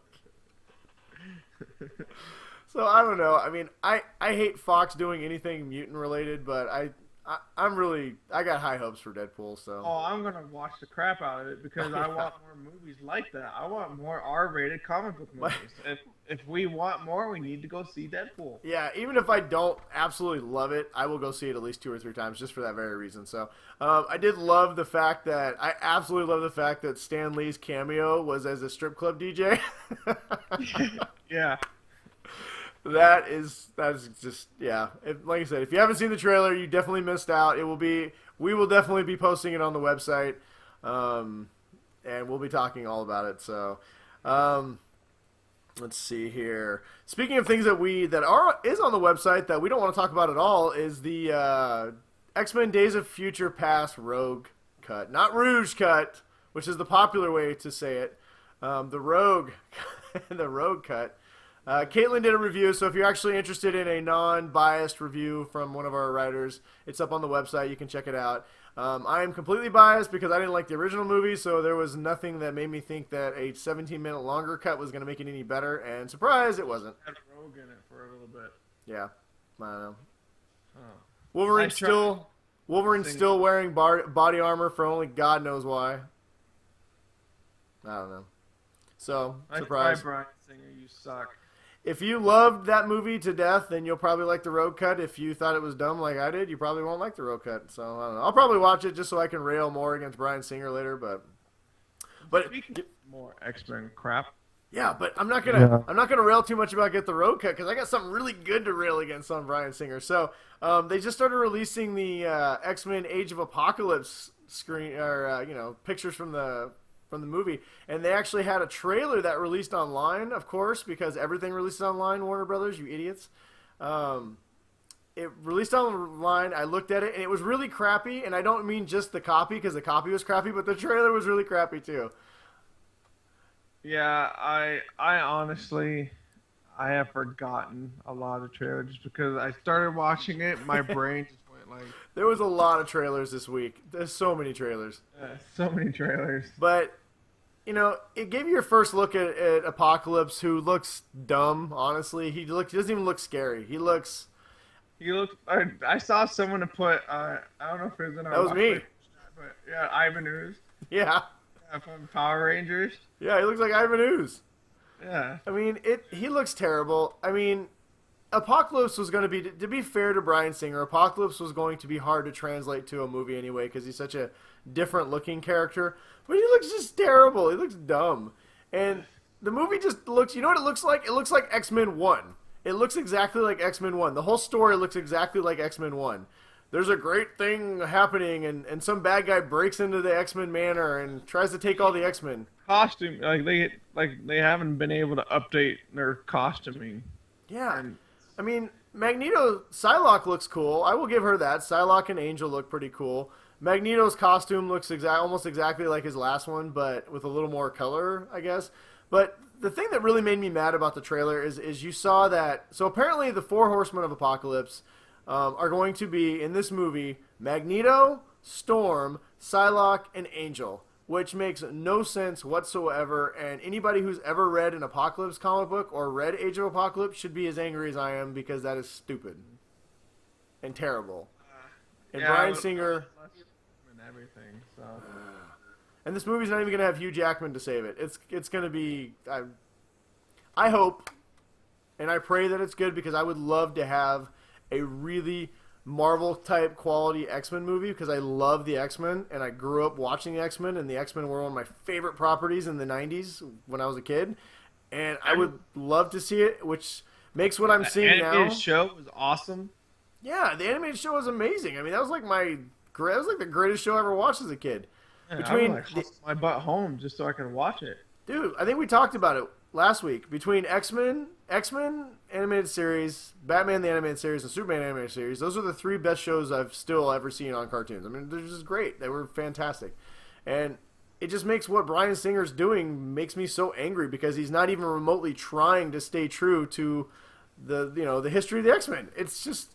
So I don't know. I mean, I hate Fox doing anything mutant related, but I got high hopes for Deadpool. So Oh, I'm gonna watch the crap out of it because I want more movies like that. I want more R-rated comic book movies. If we want more, we need to go see Deadpool. yeah, even if I don't absolutely love it, I will go see it at least 2 or 3 times just for that very reason. So I absolutely love the fact that Stan Lee's cameo was as a strip club DJ. Yeah. That is just, yeah. Like I said, if you haven't seen the trailer, you definitely missed out. We will definitely be posting it on the website, and we'll be talking all about it. So, let's see here. Speaking of things that is on the website that we don't want to talk about at all, is the X-Men Days of Future Past Rogue cut, not Rouge cut, which is the popular way to say it. The Rogue, the Rogue cut. Caitlin did a review, so if you're actually interested in a non-biased review from one of our writers, it's up on the website. You can check it out. I am completely biased because I didn't like the original movie, so there was nothing that made me think that a 17-minute longer cut was going to make it any better, and surprise, it wasn't. Had Rogue in it for a little bit. Yeah, I don't know. Oh. Wolverine's still wearing body armor for only God knows why. I don't know. So, surprise. Brian Singer, you suck. If you loved that movie to death, then you'll probably like the Rogue cut. If you thought it was dumb like I did, you probably won't like the Rogue cut. So I don't know. I'll probably watch it just so I can rail more against Bryan Singer later. But more X-Men crap. yeah, but I'm not gonna rail too much about Get the Rogue cut because I got something really good to rail against on Bryan Singer. So they just started releasing the X-Men Age of Apocalypse pictures from the movie, and they actually had a trailer that released online, of course, because everything releases online, Warner Brothers, you idiots. It released online, I looked at it, and it was really crappy, and I don't mean just the copy, because the copy was crappy, but the trailer was really crappy, too. Yeah, I honestly, I have forgotten a lot of trailers just because I started watching it, my brain just went like... There was a lot of trailers this week. There's so many trailers. So many trailers. But... it gave you your first look at Apocalypse, who looks dumb, honestly. He doesn't even look scary. He looks... I saw someone to put, I don't know if it was in our... That was me. But yeah, Ivan Ooze. Yeah. From Power Rangers. Yeah, he looks like Ivan Ooze. Yeah. I mean, he looks terrible. I mean, Apocalypse was going to be... To be fair to Bryan Singer, Apocalypse was going to be hard to translate to a movie anyway, because he's such a different-looking character. But he looks just terrible. He looks dumb. And the movie just looks. You know what it looks like? It looks like X-Men 1. It looks exactly like X-Men 1. The whole story looks exactly like X-Men 1. There's a great thing happening, and some bad guy breaks into the X-Men manor and tries to take all the X-Men. Costume, they haven't been able to update their costuming. Yeah, And I mean, Magneto, Psylocke looks cool. I will give her that. Psylocke and Angel look pretty cool. Magneto's costume looks almost exactly like his last one, but with a little more color, I guess. But the thing that really made me mad about the trailer is you saw that. So apparently, the Four Horsemen of Apocalypse are going to be in this movie: Magneto, Storm, Psylocke, and Angel, which makes no sense whatsoever. And anybody who's ever read an Apocalypse comic book or read Age of Apocalypse should be as angry as I am, because that is stupid and terrible. And yeah, Bryan Singer. and everything. So And this movie's not even going to have Hugh Jackman to save it. It's going to be... I hope, and I pray that it's good, because I would love to have a really Marvel-type quality X-Men movie, because I love the X-Men, and I grew up watching the X-Men, and the X-Men were one of my favorite properties in the 90s when I was a kid. And I would love to see it, which makes what I'm seeing now... The animated show was awesome. Yeah, the animated show was amazing. I mean, that was like the greatest show I ever watched as a kid. Yeah, Between I would hustle my butt home just so I can watch it. Dude, I think we talked about it last week. Between X-Men animated series, Batman the animated series, and Superman animated series, those are the three best shows I've still ever seen on cartoons. I mean, they're just great. They were fantastic. And it just makes what Bryan Singer's doing makes me so angry, because he's not even remotely trying to stay true to the history of the X-Men. It's just...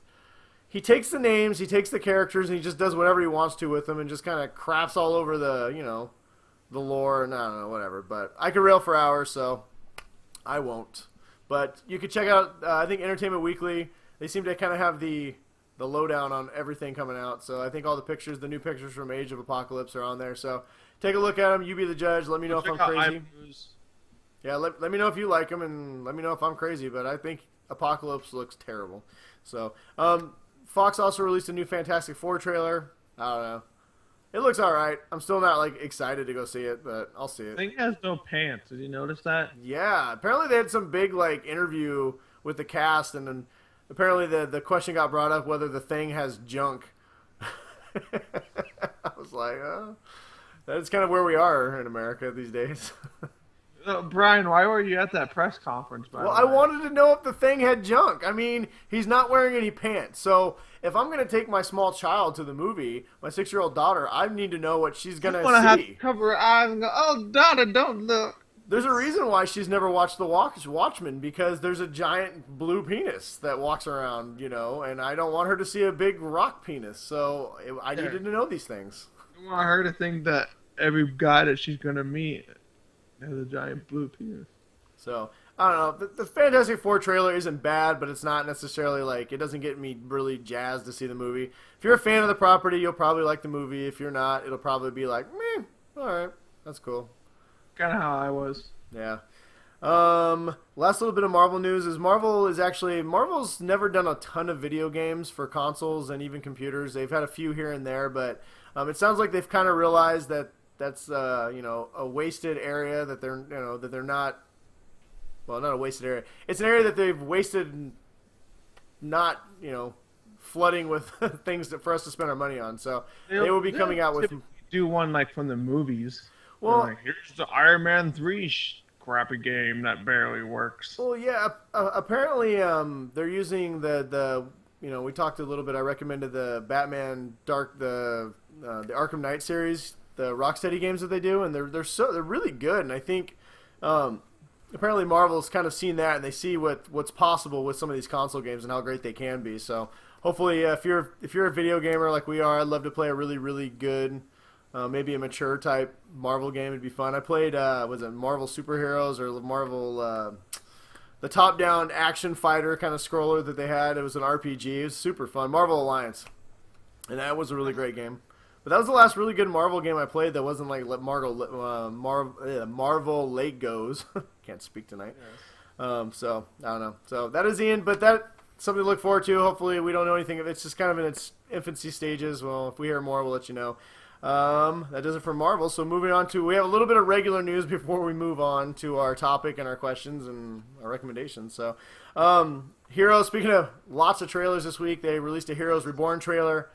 He takes the names, he takes the characters, and he just does whatever he wants to with them, and just kind of craps all over the lore, and I don't know, whatever. But I could rail for hours, so I won't. But you could check out, I think, Entertainment Weekly. They seem to kind of have the lowdown on everything coming out. So I think all the new pictures from Age of Apocalypse are on there. So take a look at them. You be the judge. Let me know if I'm crazy. Yeah, let me know if you like them, and let me know if I'm crazy. But I think Apocalypse looks terrible. So, Fox also released a new Fantastic Four trailer. I don't know. It looks alright. I'm still not excited to go see it, but I'll see it. I think it has no pants. Did you notice that? Yeah. Apparently they had some big interview with the cast, and then apparently the question got brought up whether the Thing has junk. I was like, that's kind of where we are in America these days. Brian, why were you at that press conference? Well, I wanted to know if the Thing had junk. I mean, he's not wearing any pants. So if I'm going to take my small child to the movie, my 6-year-old daughter, I need to know what she's going to see. Have to cover her eyes and go, oh, daughter, don't look. There's a reason why she's never watched The Watchmen, because there's a giant blue penis that walks around, and I don't want her to see a big rock penis. So I needed to know these things. I want her to think that every guy that she's going to meet has a giant blue penis. So, I don't know. The Fantastic Four trailer isn't bad, but it's not necessarily it doesn't get me really jazzed to see the movie. If you're a fan of the property, you'll probably like the movie. If you're not, it'll probably be like, meh, alright, that's cool. Kind of how I was. Yeah. Last little bit of Marvel news is Marvel's never done a ton of video games for consoles and even computers. They've had a few here and there, but it sounds like they've kind of realized that that's a wasted area, that they're not, well, not a wasted area. It's an area that they've wasted, not flooding with things for us to spend our money on. So they will be coming out with do one from the movies. Well, here's the Iron Man 3 crappy game that barely works. Well, yeah. Apparently, they're using the we talked a little bit. I recommended the Batman the Arkham Knight series, the Rocksteady games that they do, and they're really good. And I think apparently Marvel's kind of seen that, and they see what's possible with some of these console games and how great they can be. So hopefully, if you're a video gamer like we are, I'd love to play a really, really good, maybe a mature type Marvel game. It'd be fun. I played was it Marvel Superheroes or Marvel the top-down action fighter kind of scroller that they had. It was an RPG. It was super fun. Marvel Alliance, and that was a really great game. But that was the last really good Marvel game I played that wasn't like Marvel Lake Goes. Can't speak tonight. Yes. So, I don't know. So, that is the end, but that's something to look forward to. Hopefully, we don't know anything. It's just kind of in its infancy stages. Well, if we hear more, we'll let you know. That does it for Marvel. So moving on to, we have a little bit of regular news before we move on to our topic and our questions and our recommendations. So, Heroes. Speaking of lots of trailers this week, they released a Heroes Reborn trailer.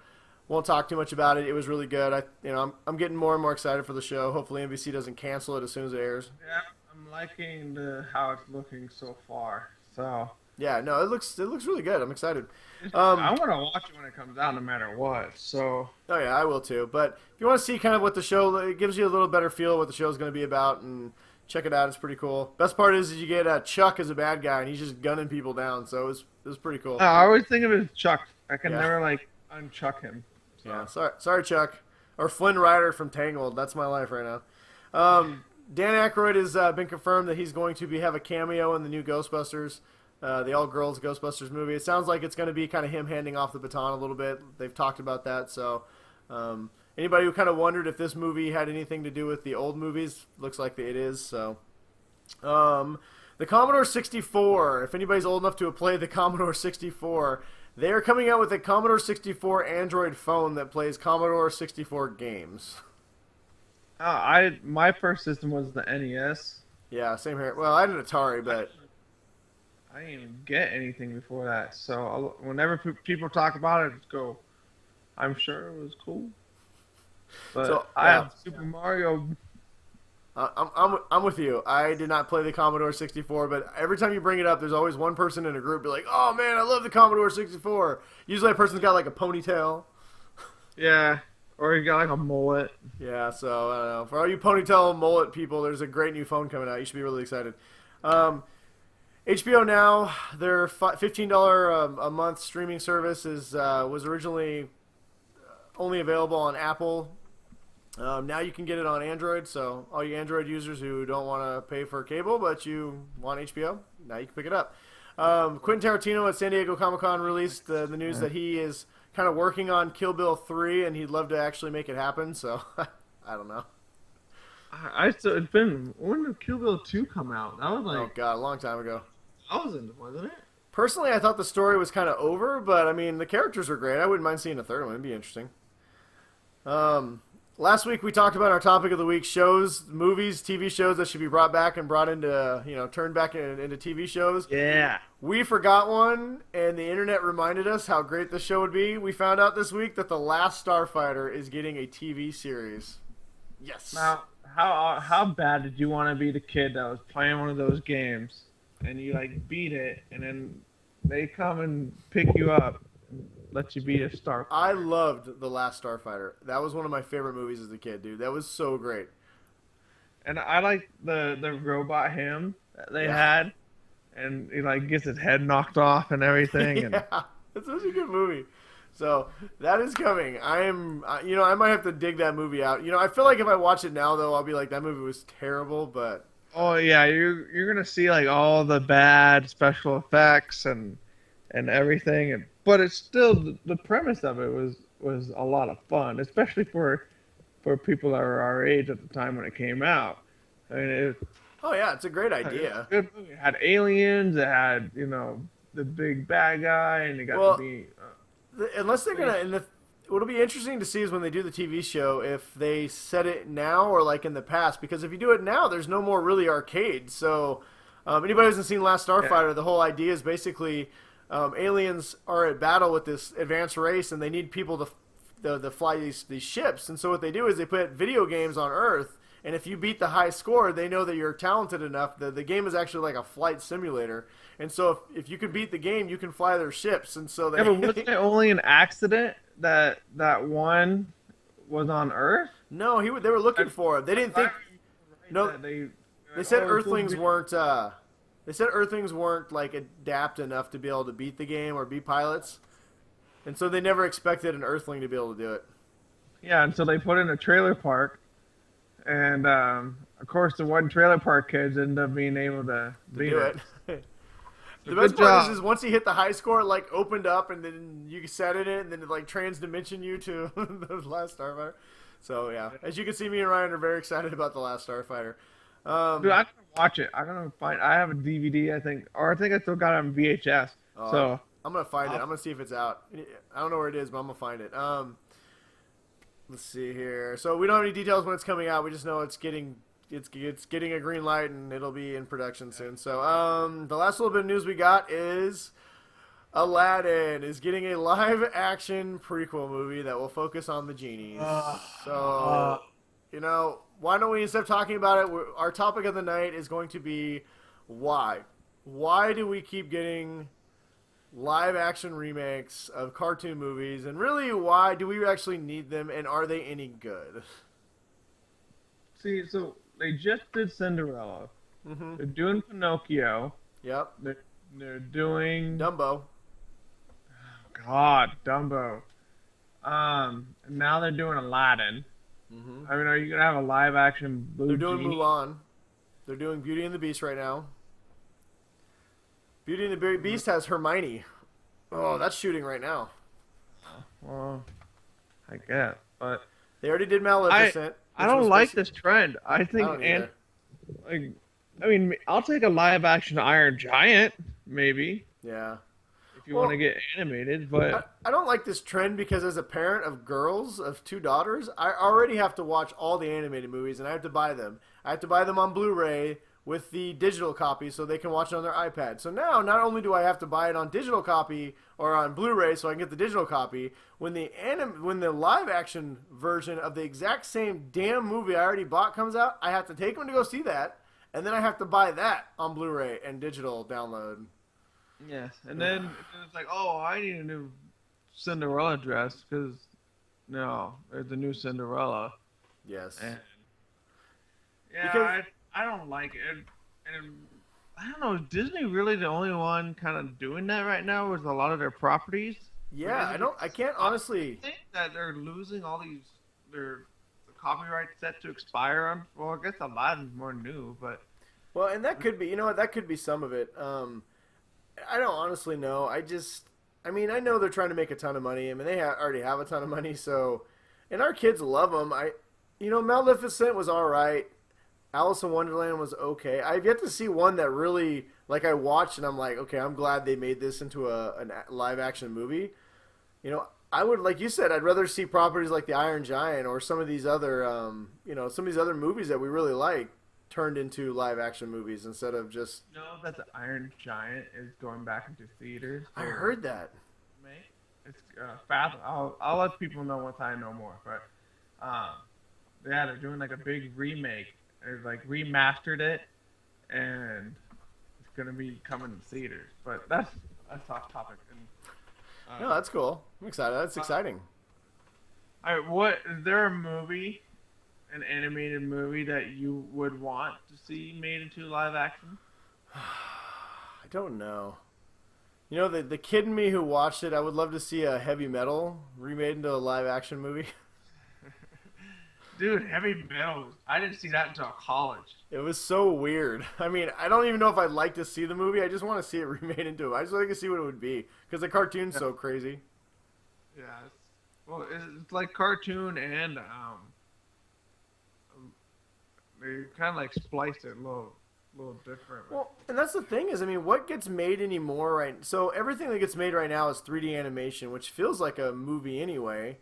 Won't talk too much about it. It was really good. I'm getting more and more excited for the show. Hopefully, NBC doesn't cancel it as soon as it airs. Yeah, I'm liking how it's looking so far. So Yeah, no, it looks really good. I'm excited. I want to watch it when it comes out, no matter what. So Oh yeah, I will too. But if you want to see kind of what the show, it gives you a little better feel of what the show is going to be about, and check it out. It's pretty cool. Best part is you get Chuck as a bad guy, and he's just gunning people down. So it was pretty cool. I always think of it as Chuck. I can Yeah. never like unchuck him. So. Yeah, sorry, Chuck, or Flynn Rider from Tangled. That's my life right now. Dan Aykroyd has been confirmed that he's going to have a cameo in the new Ghostbusters, the all-girls Ghostbusters movie. It sounds like it's going to be kind of him handing off the baton a little bit. They've talked about that. So anybody who kind of wondered if this movie had anything to do with the old movies, looks like it is. So the Commodore 64, if anybody's old enough to have played the Commodore 64, they are coming out with a Commodore 64 Android phone that plays Commodore 64 games. My first system was the NES. Yeah, same here. Well, I had an Atari, but I didn't even get anything before that. So whenever people talk about it, I just go, I'm sure it was cool. But So, I yeah. have Super Mario. I'm with you. I did not play the Commodore 64, but every time you bring it up, there's always one person in a group be like, "Oh man, I love the Commodore 64." Usually, a person's got like a ponytail. Yeah, or you got like a mullet. Yeah, so I don't know. For all you ponytail mullet people, there's a great new phone coming out. You should be really excited. HBO Now, their $15 a month streaming service was originally only available on Apple. Now you can get it on Android, so all you Android users who don't want to pay for cable but you want HBO, now you can pick it up. Quentin Tarantino at San Diego Comic-Con released the news that he is kind of working on Kill Bill 3, and he'd love to actually make it happen, so I don't know. When did Kill Bill 2 come out? That was Oh, God, a long time ago. wasn't it? Personally, I thought the story was kind of over, but, I mean, the characters were great. I wouldn't mind seeing a third one. It'd be interesting. Last week we talked about our topic of the week: shows, movies, TV shows that should be brought back and brought into, turned back into TV shows. Yeah. We forgot one, and the internet reminded us how great this show would be. We found out this week that The Last Starfighter is getting a TV series. Yes. Now, how bad did you want to be the kid that was playing one of those games, and you like beat it, and then they come and pick you up, and let you be a star? I loved The Last Starfighter. That was one of my favorite movies as a kid, dude. That was so great. And I like the robot him that they had, and he like gets his head knocked off and everything. And Yeah, it's such a good movie. So that is coming. I might have to dig that movie out. I feel like if I watch it now, though, I'll be like, that movie was terrible. But oh yeah, you're gonna see like all the bad special effects and everything, but it's still the premise of it was a lot of fun, especially for people that were our age at the time when it came out. I mean, oh yeah, it's a great it was idea. a good movie. It had aliens, it had the big bad guy, and it got to be. Unless they're gonna, what'll be interesting to see is when they do the TV show, if they set it now or like in the past. Because if you do it now, there's no more really arcades. So anybody who hasn't seen Last Starfighter, the whole idea is basically aliens are at battle with this advanced race, and they need people to fly these ships. And so what they do is they put video games on Earth, and if you beat the high score, they know that you're talented enough. The game is actually like a flight simulator. And so if you can beat the game, you can fly their ships. And so Yeah, but wasn't it only an accident that one was on Earth? No, they were looking for him. They didn't think. No, they said Earthlings weren't. They said Earthlings weren't like adapt enough to be able to beat the game or be pilots, and so they never expected an Earthling to be able to do it. Yeah, and so they put in a trailer park, and of course the one trailer park kids ended up being able to Do it. The Good best part job. is once he hit the high score, it like opened up, and then you sat in it, and then it like trans-dimension you to the Last Starfighter. So yeah, as you can see, me and Ryan are very excited about the Last Starfighter. Dude, I'm gonna watch it. I'm gonna find. I have a DVD, I think, or I think I still got it on VHS. So I'm gonna find it. I'm gonna see if it's out. I don't know where it is, but I'm gonna find it. let's see here. So we don't have any details when it's coming out. We just know it's getting a green light and it'll be in production soon. So the last little bit of news we got is Aladdin is getting a live action prequel movie that will focus on the genies. So why don't we, instead of talking about it, our topic of the night is going to be why. Why do we keep getting live action remakes of cartoon movies, and really why do we actually need them, and are they any good? See, so they just did Cinderella. Mm-hmm. They're doing Pinocchio. Yep. They're doing Dumbo. God, Dumbo. And now they're doing Aladdin. Mm-hmm. I mean, are you gonna have a live action blue They're doing genie? Mulan. They're doing Beauty and the Beast right now. Beauty and the Beast has Hermione. Oh, that's shooting right now. Well, I guess, but They already did Maleficent. I which don't was like basically- this trend. I think, I don't either. I mean, I'll take a live action Iron Giant, maybe, Yeah. if you want to get animated, but I don't like this trend because as a parent of girls, of 2 daughters, I already have to watch all the animated movies and I have to buy them. I have to buy them on Blu-ray with the digital copy so they can watch it on their iPad. So now, not only do I have to buy it on digital copy or on Blu-ray so I can get the digital copy, when the live action version of the exact same damn movie I already bought comes out, I have to take them to go see that, and then I have to buy that on Blu-ray and digital download. yes. And then it's like, oh, I need a new Cinderella dress because no, there's the new Cinderella. Yes. And yeah, Because- I don't like it. And I don't know, is Disney really the only one kind of doing that right now with a lot of their properties? Yeah, I can't honestly. I think that they're losing all these their copyright set to expire on. Well, I guess Aladdin's more new, but Well, and that could be, that could be some of it. I don't honestly know. I mean, I know they're trying to make a ton of money. I mean, they already have a ton of money, so, and our kids love them. Maleficent was all right. Alice in Wonderland was okay. I've yet to see one that really, like, I watched and I'm like, okay, I'm glad they made this into a live action movie. I would, like you said, I'd rather see properties like the Iron Giant or some of these other, some of these other movies that we really like turned into live action movies instead of just. know that the Iron Giant is going back into theaters. I heard that. May. It's fast. I'll let people know once I know more. But yeah, they're doing like a big remake. They're like remastered it, and it's gonna be coming to theaters. But that's off topic. And, No, that's cool. I'm excited. That's exciting. all right, what is there a movie, an animated movie that you would want to see made into live action? I don't know. The kid in me who watched it, I would love to see a Heavy Metal remade into a live action movie. Dude, Heavy Metal. I didn't see that until college. It was so weird. I mean, I don't even know if I'd like to see the movie. I just want to see it remade into it. I just want to see what it would be because the cartoon's so crazy. Yeah. Well, it's like cartoon and they kind of like spliced it a little different. Well, and that's the thing is, I mean, what gets made anymore, right? So everything that gets made right now is 3D animation, which feels like a movie anyway.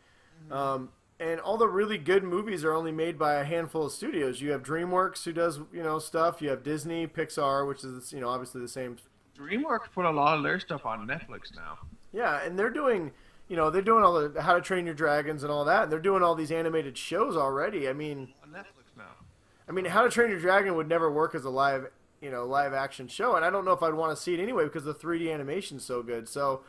And all the really good movies are only made by a handful of studios. You have DreamWorks who does, stuff. You have Disney, Pixar, which is, obviously the same. DreamWorks put a lot of their stuff on Netflix now. Yeah, and they're doing, they're doing all the How to Train Your Dragons and all that. And they're doing all these animated shows already. I mean, On Netflix now. How to Train Your Dragon would never work as a live action show. And I don't know if I'd want to see it anyway because the 3D animation's so good. So,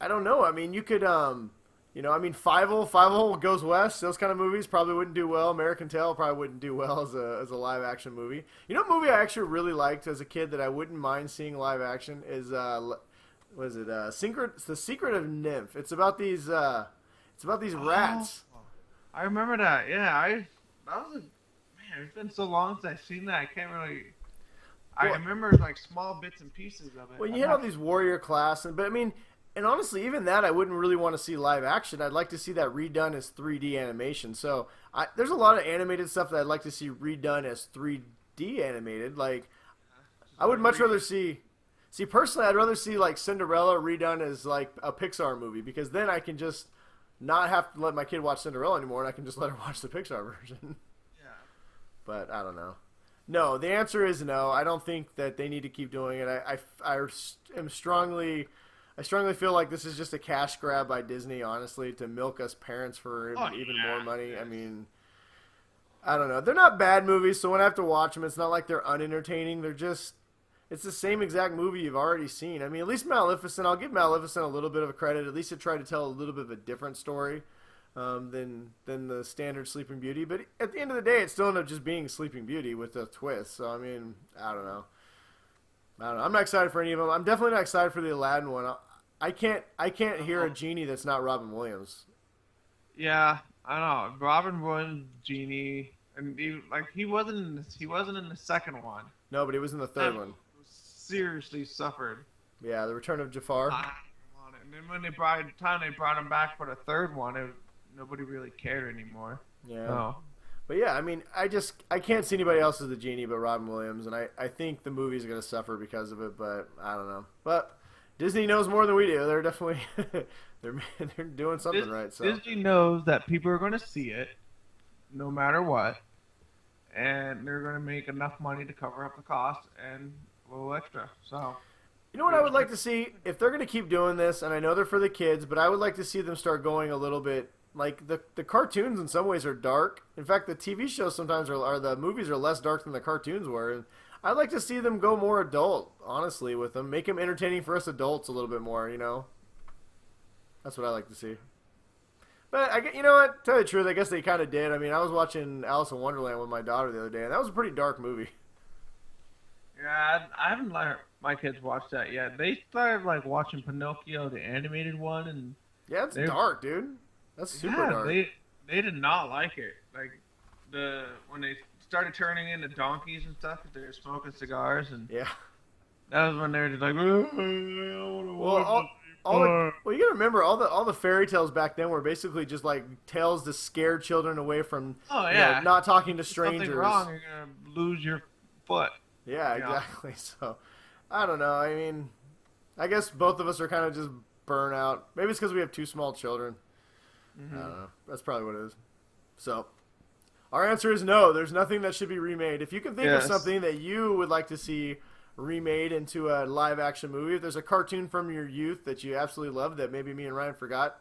I don't know. I mean, you could, Fievel Goes West, those kind of movies probably wouldn't do well. American Tail probably wouldn't do well as a live action movie. You know what movie I actually really liked as a kid that I wouldn't mind seeing live action is, The Secret of Nymph. It's about these rats. Oh, I remember that. Yeah, man, it's been so long since I've seen that. I can't really. I remember like small bits and pieces of it. Well, you had all these warrior class, but I mean, and honestly, even that I wouldn't really want to see live action. I'd like to see that redone as 3D animation. So there's a lot of animated stuff that I'd like to see redone as 3D animated. Like, I would much rather see. Personally, I'd rather see like Cinderella redone as like a Pixar movie because then I can just not have to let my kid watch Cinderella anymore, and I can just let her watch the Pixar version. Yeah. But I don't know. No, the answer is no. I don't think that they need to keep doing it. I strongly feel like this is just a cash grab by Disney, honestly, to milk us parents for even more money. Yes. I mean, I don't know. They're not bad movies, so when I have to watch them, it's not like they're unentertaining. They're just, it's the same exact movie you've already seen. I mean, at least Maleficent, I'll give Maleficent a little bit of a credit. At least it tried to tell a little bit of a different story than the standard Sleeping Beauty. But at the end of the day, it still ended up just being Sleeping Beauty with a twist. So, I mean, I don't know. I'm not excited for any of them. I'm definitely not excited for the Aladdin one. I can't hear a genie that's not Robin Williams. Yeah, I don't know. Robin Williams, Genie, and he wasn't in the second one. No, but he was in the third one. Seriously suffered. Yeah, the Return of Jafar. And then when they brought him back for the third one, nobody really cared anymore. Yeah. Oh. But yeah, I mean, I can't see anybody else as the genie but Robin Williams, and I think the movie's going to suffer because of it, but I don't know. But Disney knows more than we do. They're definitely they're doing something right. So Disney knows that people are going to see it, no matter what, and they're going to make enough money to cover up the cost and a little extra. So, you know what I would like to see if they're going to keep doing this, and I know they're for the kids, but I would like to see them start going a little bit. Like, the cartoons in some ways are dark. In fact, the TV shows sometimes are the movies are less dark than the cartoons were. And I'd like to see them go more adult, honestly, with them. Make them entertaining for us adults a little bit more, you know? That's what I like to see. But, you know what? Tell you the truth, I guess they kind of did. I mean, I was watching Alice in Wonderland with my daughter the other day, and that was a pretty dark movie. Yeah, I haven't let my kids watch that yet. They started, watching Pinocchio, the animated one, and... Yeah, it's dark, dude. That's super dark. They did not like it. When they started turning into donkeys and stuff, they were smoking cigars, and yeah, that was when they were just like, well, you gotta remember all the fairy tales back then were basically just like tales to scare children away from not talking to strangers. Something wrong, you're gonna lose your foot. Yeah, exactly. So I don't know. I mean, I guess both of us are kind of just burnt out. Maybe it's because we have two small children. Mm-hmm. I don't know. That's probably what it is. So, our answer is no. There's nothing that should be remade. If you can think of something that you would like to see remade into a live-action movie, if there's a cartoon from your youth that you absolutely love that maybe me and Ryan forgot,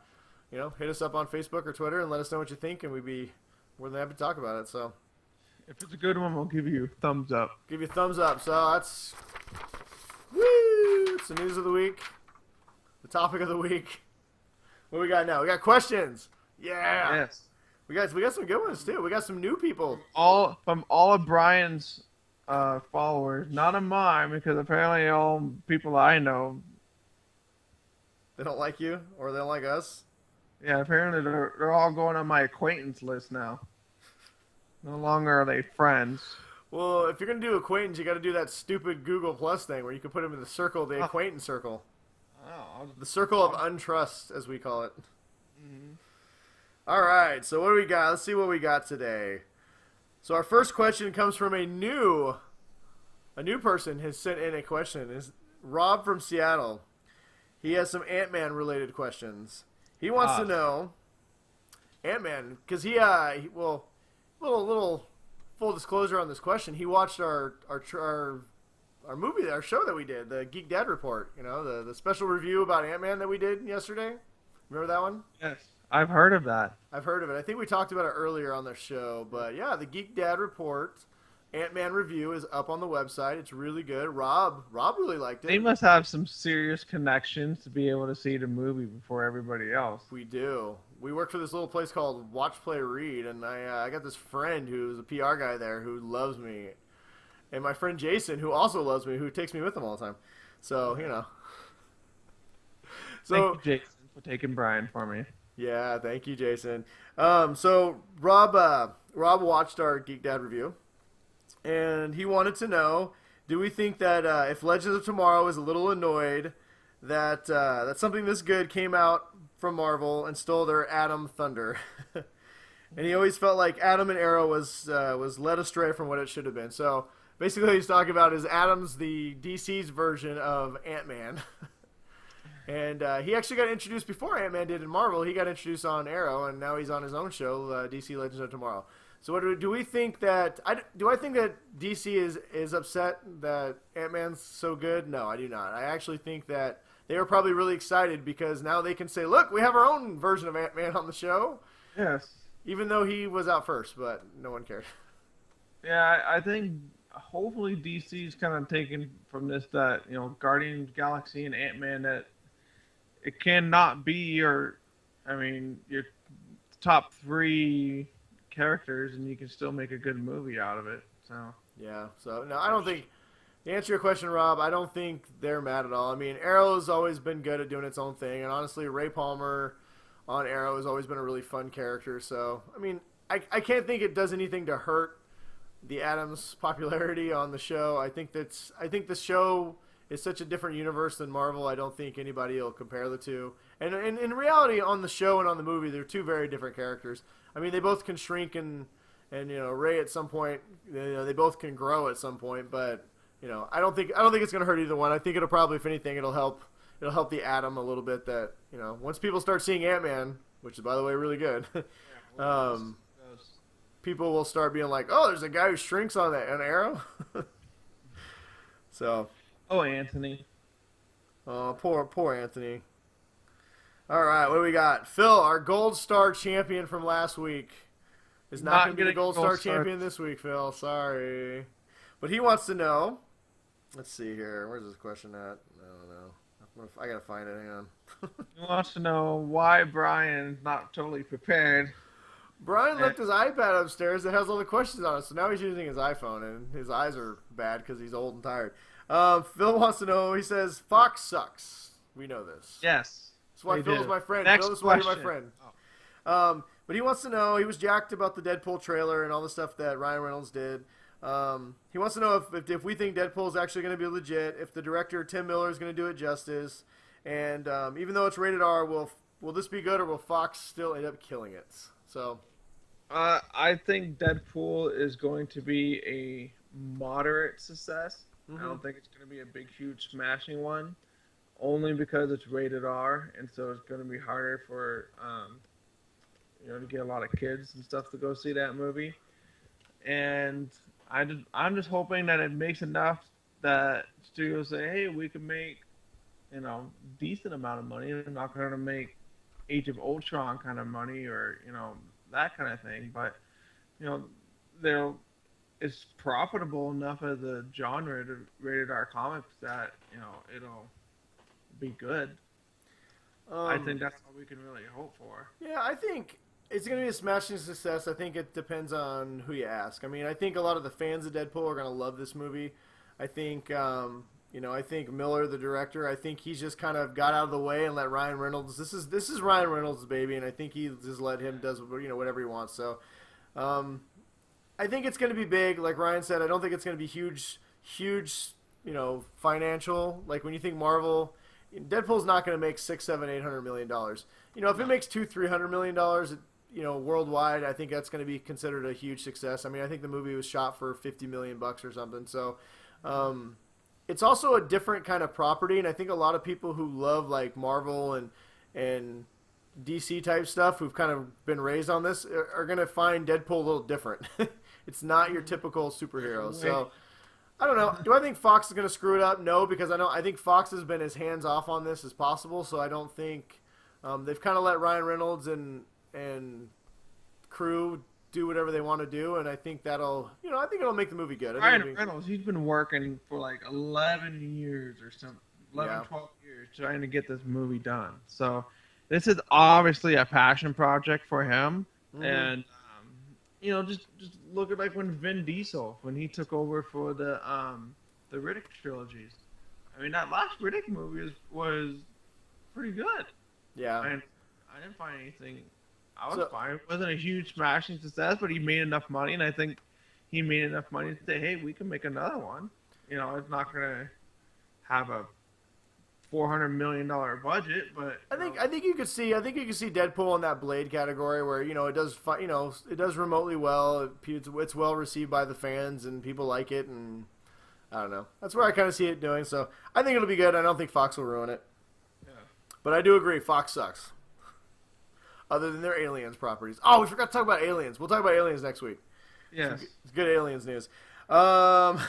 hit us up on Facebook or Twitter and let us know what you think, and we'd be more than happy to talk about it. So, if it's a good one, we'll give you a thumbs up. Give you a thumbs up. So that's it's the news of the week, the topic of the week. What we got now? We got questions. Yeah. Yes. We got some good ones too. We got some new people. From all of Brian's followers, not of mine, because apparently all people I know, they don't like you or they don't like us. Yeah, apparently they're all going on my acquaintance list now. No longer are they friends. Well, if you're gonna do acquaintance, you got to do that stupid Google Plus thing where you can put them in the circle, the acquaintance circle. Oh, the circle of untrust, as we call it. Mm-hmm. All right, so what do we got? Let's see what we got today. So our first question comes from a new person has sent in a question. Is Rob from Seattle. He has some Ant-Man related questions. He wants to know Ant-Man because little full disclosure on this question. He watched our movie, our show that we did, the Geek Dad Report, the special review about Ant-Man that we did yesterday. Remember that one? Yes. I've heard of that. I've heard of it. I think we talked about it earlier on the show. But yeah, the Geek Dad Report Ant-Man review is up on the website. It's really good. Rob really liked it. They must have some serious connections to be able to see the movie before everybody else. We do. We work for this little place called Watch, Play, Read, and I got this friend who's a PR guy there who loves me. And my friend Jason, who also loves me, who takes me with him all the time. So, So, thank you, Jason, for taking Brian for me. Yeah, thank you, Jason. So Rob watched our Geek Dad review, and he wanted to know, do we think that if Legends of Tomorrow is a little annoyed that that something this good came out from Marvel and stole their Atom Thunder? And he always felt like Atom and Arrow was led astray from what it should have been. So basically, what he's talking about is Atom's the DC's version of Ant-Man. And he actually got introduced before Ant-Man did in Marvel. He got introduced on Arrow, and now he's on his own show, DC Legends of Tomorrow. So, do we think that? Do I think that DC is upset that Ant-Man's so good? No, I do not. I actually think that they were probably really excited because now they can say, "Look, we have our own version of Ant-Man on the show." Yes. Even though he was out first, but no one cared. Yeah, I think hopefully DC's kind of taken from this that Guardians of the Galaxy and Ant-Man that it cannot be your top three characters, and you can still make a good movie out of it. So yeah, so no, I don't think. To answer your question, Rob, I don't think they're mad at all. I mean, Arrow's always been good at doing its own thing, and honestly, Ray Palmer on Arrow has always been a really fun character. So I mean, I can't think it does anything to hurt the Adams' popularity on the show. I think the show is such a different universe than Marvel. I don't think anybody will compare the two. And in reality, on the show and on the movie, they're two very different characters. I mean, they both can shrink and Ray at some point, they both can grow at some point. But I don't think it's going to hurt either one. I think it'll probably, if anything, it'll help the Atom a little bit. That once people start seeing Ant-Man, which is by the way really good, people will start being like, oh, there's a guy who shrinks on an Arrow. So. Oh, Anthony. Oh, poor Anthony. All right, what do we got? Phil, our Gold Star champion from last week, is not going to be the Gold Star champion this week, Phil. Sorry. But he wants to know. Let's see here. Where's this question at? I don't know. I got to find it. Hang on. He wants to know why Brian's not totally prepared. Brian left his iPad upstairs that has all the questions on it, so now he's using his iPhone, and his eyes are bad because he's old and tired. Phil wants to know, he says, Fox sucks. We know this. Yes. That's why Phil's my friend. Next Phil, that's why you're my question. friend. Oh. But he wants to know, he was jacked about the Deadpool trailer and all the stuff that Ryan Reynolds did. He wants to know if we think Deadpool is actually going to be legit, if the director, Tim Miller, is going to do it justice, and even though it's rated R, will this be good, or will Fox still end up killing it? So, I think Deadpool is going to be a moderate success. I don't think it's going to be a big, huge, smashing one, only because it's rated R, and so it's going to be harder for to get a lot of kids and stuff to go see that movie. And I'm just hoping that it makes enough that studios say, hey, we can make decent amount of money. We're not going to make Age of Ultron kind of money or that kind of thing, but it's profitable enough as a genre to rated R comics that it'll be good. I think that's all we can really hope for. Yeah, I think it's going to be a smashing success. I think it depends on who you ask. I mean, I think a lot of the fans of Deadpool are going to love this movie. I think I think Miller, the director, I think he's just kind of got out of the way and let Ryan Reynolds. This is Ryan Reynolds' baby, and I think he just let him does whatever he wants. So, I think it's going to be big, like Ryan said. I don't think it's going to be huge, financial. Like when you think Marvel, Deadpool's not going to make $600, $700, $800 million. If it makes $200, $300 million, worldwide, I think that's going to be considered a huge success. I mean, I think the movie was shot for $50 million or something. So, it's also a different kind of property, and I think a lot of people who love like Marvel and DC type stuff, who've kind of been raised on this, are going to find Deadpool a little different. It's not your typical superhero. So I don't know. Do I think Fox is going to screw it up? No, because I think Fox has been as hands off on this as possible. So I don't think they've kind of let Ryan Reynolds and crew do whatever they want to do, and I think it'll make the movie good. Ryan Reynolds, he's been working for like 11 years or something, 12 years trying to get this movie done. So this is obviously a passion project for him, and just look at like when Vin Diesel, when he took over for the Riddick trilogies. I mean, that last Riddick movie was pretty good. Yeah, and I didn't find anything. I was fine. It wasn't a huge smashing success, but he made enough money, and I think he made enough money to say, hey, we can make another one. It's not going to have a $400 million budget, but I think you could see Deadpool in that Blade category where it does remotely well. It's well received by the fans and people like it, and I don't know. That's where I kind of see it doing. So I think it'll be good. I don't think Fox will ruin it. Yeah. But I do agree, Fox sucks. Other than their aliens properties. Oh, we forgot to talk about aliens. We'll talk about aliens next week. Yes. It's good aliens news. Well,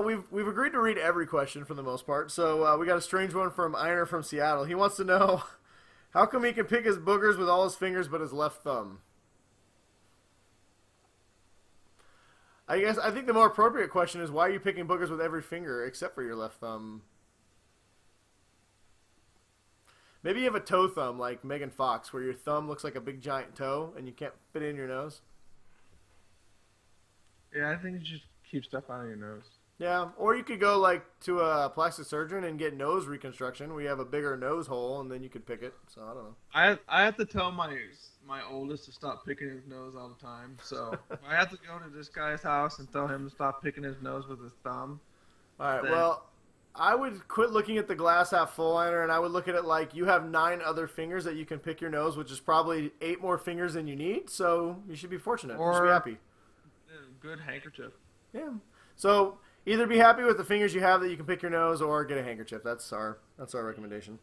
we've agreed to read every question for the most part. So we got a strange one from Einer from Seattle. He wants to know, how come he can pick his boogers with all his fingers but his left thumb? I think the more appropriate question is, why are you picking boogers with every finger except for your left thumb? Maybe you have a toe thumb like Megan Fox, where your thumb looks like a big giant toe and you can't fit it in your nose. Yeah, I think you should keep stuff out of your nose. Yeah, or you could go like to a plastic surgeon and get nose reconstruction. We have a bigger nose hole, and then you could pick it. So I don't know. I have to tell my oldest to stop picking his nose all the time. So if I have to go to this guy's house and tell him to stop picking his nose with his thumb. All right. Then... Well, I would quit looking at the glass half full liner, and I would look at it like you have 9 other fingers that you can pick your nose, which is probably 8 more fingers than you need. So you should be fortunate. You should be happy. Good handkerchief. Yeah. So either be happy with the fingers you have that you can pick your nose, or get a handkerchief. That's our recommendation.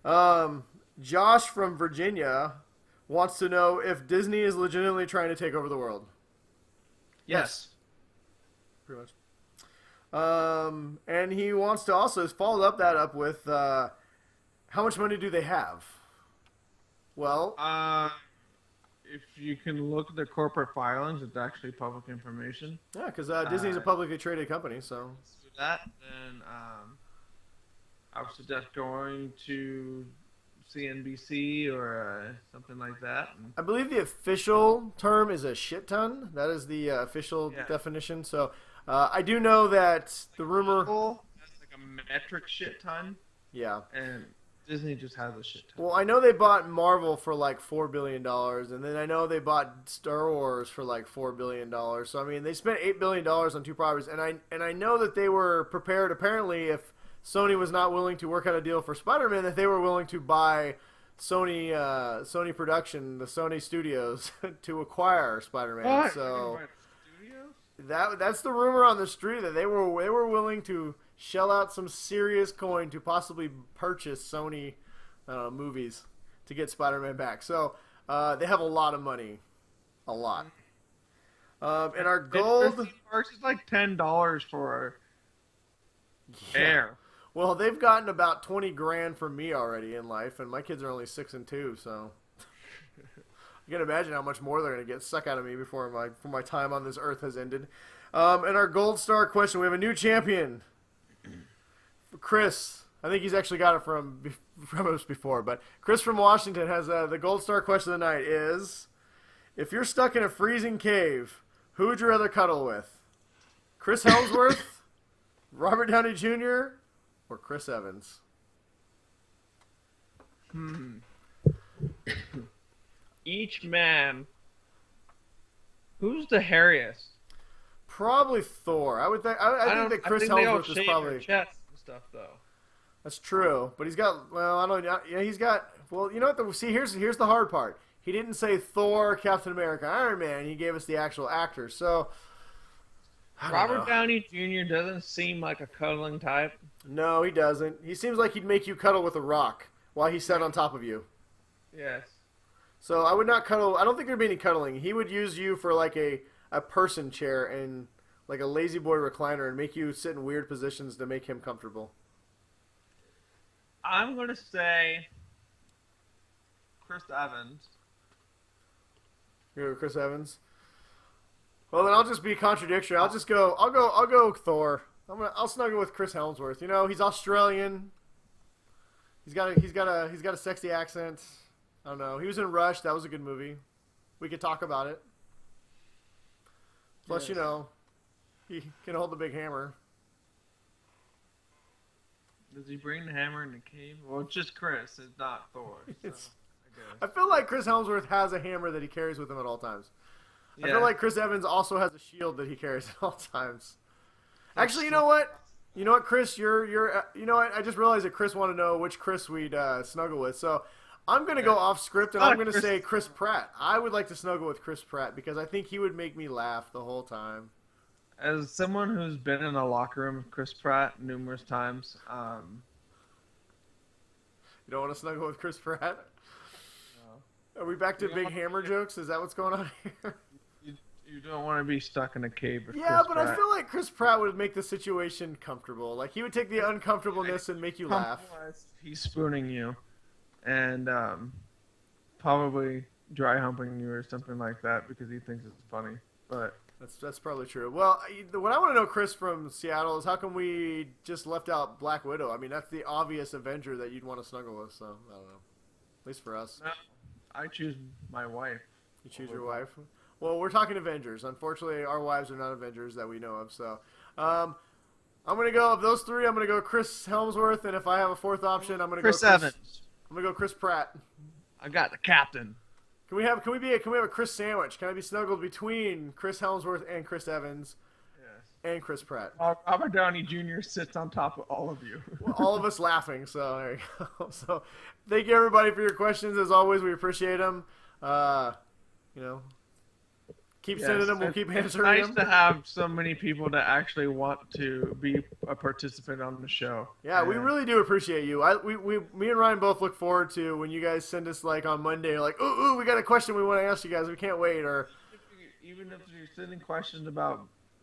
Josh from Virginia wants to know if Disney is legitimately trying to take over the world. Yes. Pretty much. And he wants to also follow that up with how much money do they have? Well, if you can look at their corporate filings, it's actually public information. Yeah, because Disney's a publicly traded company, so. For that, then I would suggest going to CNBC or something like that. I believe the official term is a shit ton. That is the official definition. So I do know that the rumor. That's like a metric shit ton. Yeah. And Disney just has a shit ton. Well, I know they bought Marvel for like $4 billion, and then I know they bought Star Wars for like $4 billion. So I mean, they spent $8 billion on 2 properties, and I know that they were prepared. Apparently, if Sony was not willing to work out a deal for Spider-Man, that they were willing to buy Sony Production, the Sony Studios, to acquire Spider-Man. What? So that's the rumor on the street, that they were willing to shell out some serious coin to possibly purchase Sony movies to get Spider-Man back. So they have a lot of money, a lot. And our gold parks is like $10 for air. Well, they've gotten about 20 grand from me already in life, and my kids are only 6 and 2, so you can imagine how much more they're going to get sucked out of me before my time on this earth has ended. And our gold star question, we have a new champion. Chris, I think he's actually got it from us before, but Chris from Washington has the gold star question of the night is, if you're stuck in a freezing cave, who would you rather cuddle with? Chris Helmsworth, Robert Downey Jr., or Chris Evans? Each man. Who's the hairiest? Probably Thor. I think that Chris Helmsworth is probably their chest and stuff though. That's true, but he's got. Well, I don't. Yeah, he's got. Well, you know what? Here's the hard part. He didn't say Thor, Captain America, Iron Man. He gave us the actual actors. So Robert Downey Jr. doesn't seem like a cuddling type. No, he doesn't. He seems like he'd make you cuddle with a rock while he sat on top of you. Yes. So I would not cuddle. I don't think there'd be any cuddling. He would use you for like a person chair and like a lazy boy recliner and make you sit in weird positions to make him comfortable. I'm gonna say Chris Evans. You go Chris Evans. Well, then I'll just be contradictory. I'll go Thor. I'll snuggle with Chris Helmsworth. You know, he's Australian. He's got a sexy accent. I don't know. He was in Rush. That was a good movie. We could talk about it. Plus, you know, he can hold the big hammer. Does he bring the hammer in the cave? Well, it's just Chris. It's not Thor. So, I feel like Chris Helmsworth has a hammer that he carries with him at all times. Yeah. I feel like Chris Evans also has a shield that he carries at all times. Actually, you know what? You know what, Chris? You know what? I just realized that Chris wanted to know which Chris we'd snuggle with. So I'm going to go off script, and I'm going to say Chris Pratt. I would like to snuggle with Chris Pratt because I think he would make me laugh the whole time. As someone who's been in a locker room with Chris Pratt numerous times, You don't want to snuggle with Chris Pratt? No. Are we back to big hammer jokes? Is that what's going on here? You don't want to be stuck in a cave with Yeah, Chris but Pratt. I feel like Chris Pratt would make the situation comfortable. Like, he would take the uncomfortableness and make you laugh. He's spooning you, and probably dry humping you or something like that because he thinks it's funny. But That's probably true. Well, what I want to know, Chris from Seattle, is how come we just left out Black Widow? I mean, that's the obvious Avenger that you'd want to snuggle with, so I don't know. At least for us. no, I choose my wife. You choose your wife? Well, we're talking Avengers. Unfortunately, our wives are not Avengers that we know of, so... I'm going to go, of those three, I'm going to go Chris Helmsworth, and if I have a fourth option, I'm going to go Chris Evans. I'm going to go Chris Pratt. I got the captain. Can we have a Chris sandwich? Can I be snuggled between Chris Helmsworth and Chris Evans and Chris Pratt? Robert Downey Jr. sits on top of all of you. Well, all of us laughing, so there you go. So thank you, everybody, for your questions. As always, we appreciate them. Keep sending them. We'll keep answering them. It's nice to have so many people that actually want to be a participant on the show. Yeah, we really do appreciate you. Me and Ryan both look forward to when you guys send us, like, on Monday, like, ooh, we got a question we want to ask you guys. We can't wait. Or even if you're sending questions about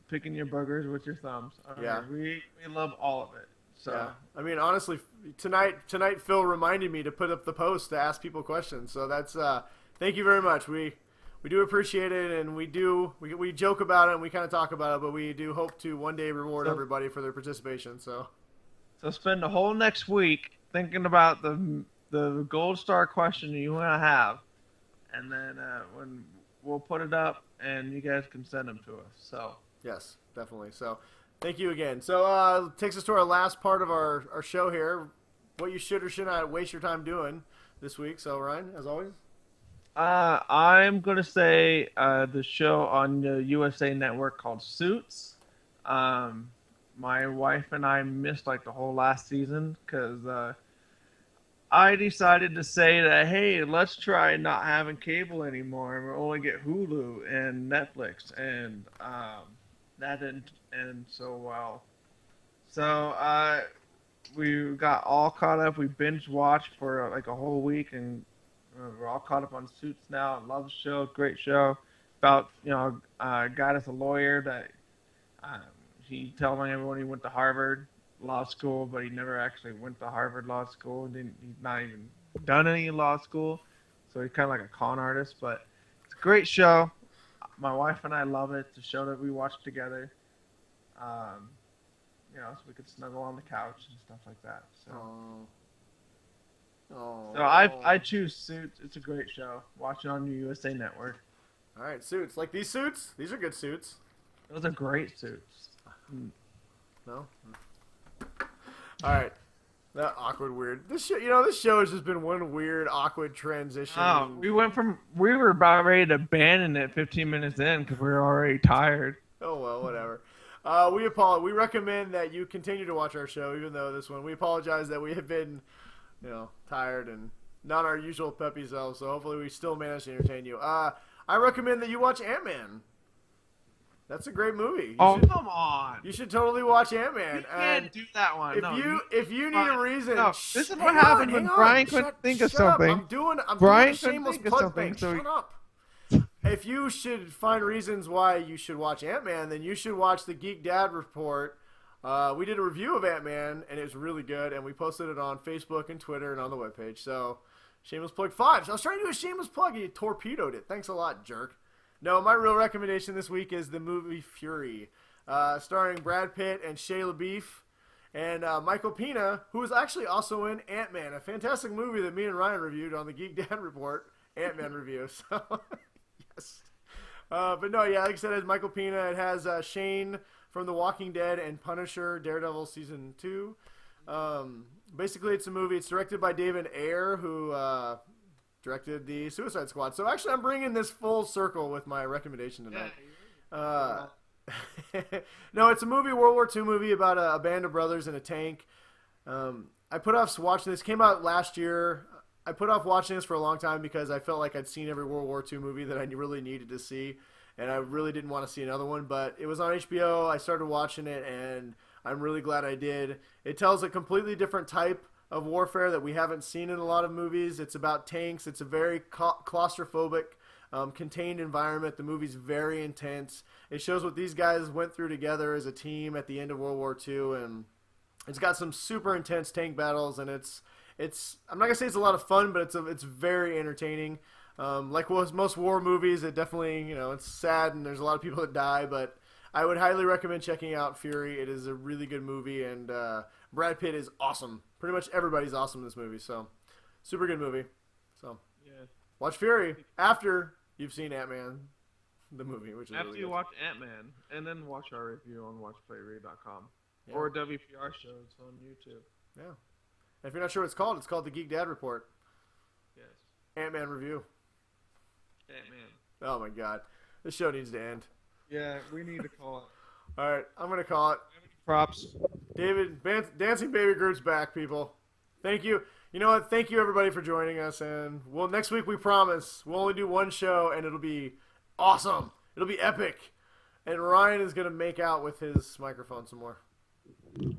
picking your burgers with your thumbs. Yeah. We love all of it. So yeah. I mean, honestly, tonight Phil reminded me to put up the post to ask people questions. So that's thank you very much. We do appreciate it, and we joke about it and we kind of talk about it, but we do hope to one day reward everybody for their participation. So spend the whole next week thinking about the gold star question you want to have, and then when we'll put it up and you guys can send them to us. So yes, definitely. So thank you again. So takes us to our last part of our show here, what you should or should not waste your time doing this week. So Ryan, as always. I'm going to say the show on the USA Network called Suits. My wife and I missed like the whole last season because I decided to say that, hey, let's try not having cable anymore and we'll only get Hulu and Netflix. And that didn't end so well. So we got all caught up. We binge watched for like a whole week, and we're all caught up on Suits now. Love the show. Great show. About, a guy that's a lawyer that he telling everyone he went to Harvard Law School, but he never actually went to Harvard Law School. He's not even done any law school. So he's kind of like a con artist. But it's a great show. My wife and I love it. It's a show that we watch together. So we could snuggle on the couch and stuff like that. So. So I choose Suits. It's a great show. Watch it on the USA Network. All right, Suits. Like these suits? These are good suits. Those are great suits. No? All right. That awkward, weird. This show has just been one weird, awkward transition. Oh, we were about ready to abandon it 15 minutes in because we were already tired. Oh, well, whatever. We recommend that you continue to watch our show, even though we apologize that we have been... tired and not our usual peppy selves, so hopefully we still manage to entertain you. I recommend that you watch Ant-Man. That's a great movie. Come on! You should totally watch Ant-Man. You can't do that one. If you need a reason... No, this is what happened when Brian couldn't think of something. I'm doing a shameless plug thing. Shut up. If you should find reasons why you should watch Ant-Man, then you should watch the Geek Dad Report. We did a review of Ant-Man, and it was really good, and we posted it on Facebook and Twitter and on the webpage. So, shameless plug 5. So I was trying to do a shameless plug, and you torpedoed it. Thanks a lot, jerk. No, my real recommendation this week is the movie Fury, starring Brad Pitt and Shia LaBeouf and Michael Pena, who is actually also in Ant-Man, a fantastic movie that me and Ryan reviewed on the Geek Dad Report, Ant-Man review. So, yes. But no, yeah, like I said, it has Michael Pena. It has Shane from The Walking Dead and Punisher, Daredevil Season 2. Basically, it's a movie. It's directed by David Ayer, who directed the Suicide Squad. So actually, I'm bringing this full circle with my recommendation tonight. No, it's a movie, World War II movie about a band of brothers in a tank. I put off watching this. Came out last year. I put off watching this for a long time because I felt like I'd seen every World War II movie that I really needed to see. And I really didn't want to see another one, but it was on HBO. I started watching it, and I'm really glad I did. It tells a completely different type of warfare that we haven't seen in a lot of movies. It's about tanks. It's a very claustrophobic, contained environment. The movie's very intense. It shows what these guys went through together as a team at the end of World War II, and it's got some super intense tank battles, and it's I'm not gonna say it's a lot of fun, but it's very entertaining. Like most war movies, it definitely it's sad and there's a lot of people that die, but I would highly recommend checking out Fury. It is a really good movie, and Brad Pitt is awesome. Pretty much everybody's awesome in this movie, so super good movie. So Yeah. watch Fury after you've seen Ant-Man, the movie, which is After really you good. watch Ant-Man, and then watch our review on WatchPlayRead.com Yeah. or WPR shows on YouTube. Yeah. And if you're not sure what it's called the Geek Dad Report. Yes. Ant-Man review. Ant-Man. Oh my god. This show needs to end. Yeah, we need to call it. All right, I'm going to call it. Props. David, Dancing Baby Groot's back, people. Thank you. You know what? Thank you, everybody, for joining us. And next week, we promise, we'll only do one show, and it'll be awesome. It'll be epic. And Ryan is going to make out with his microphone some more. Ew.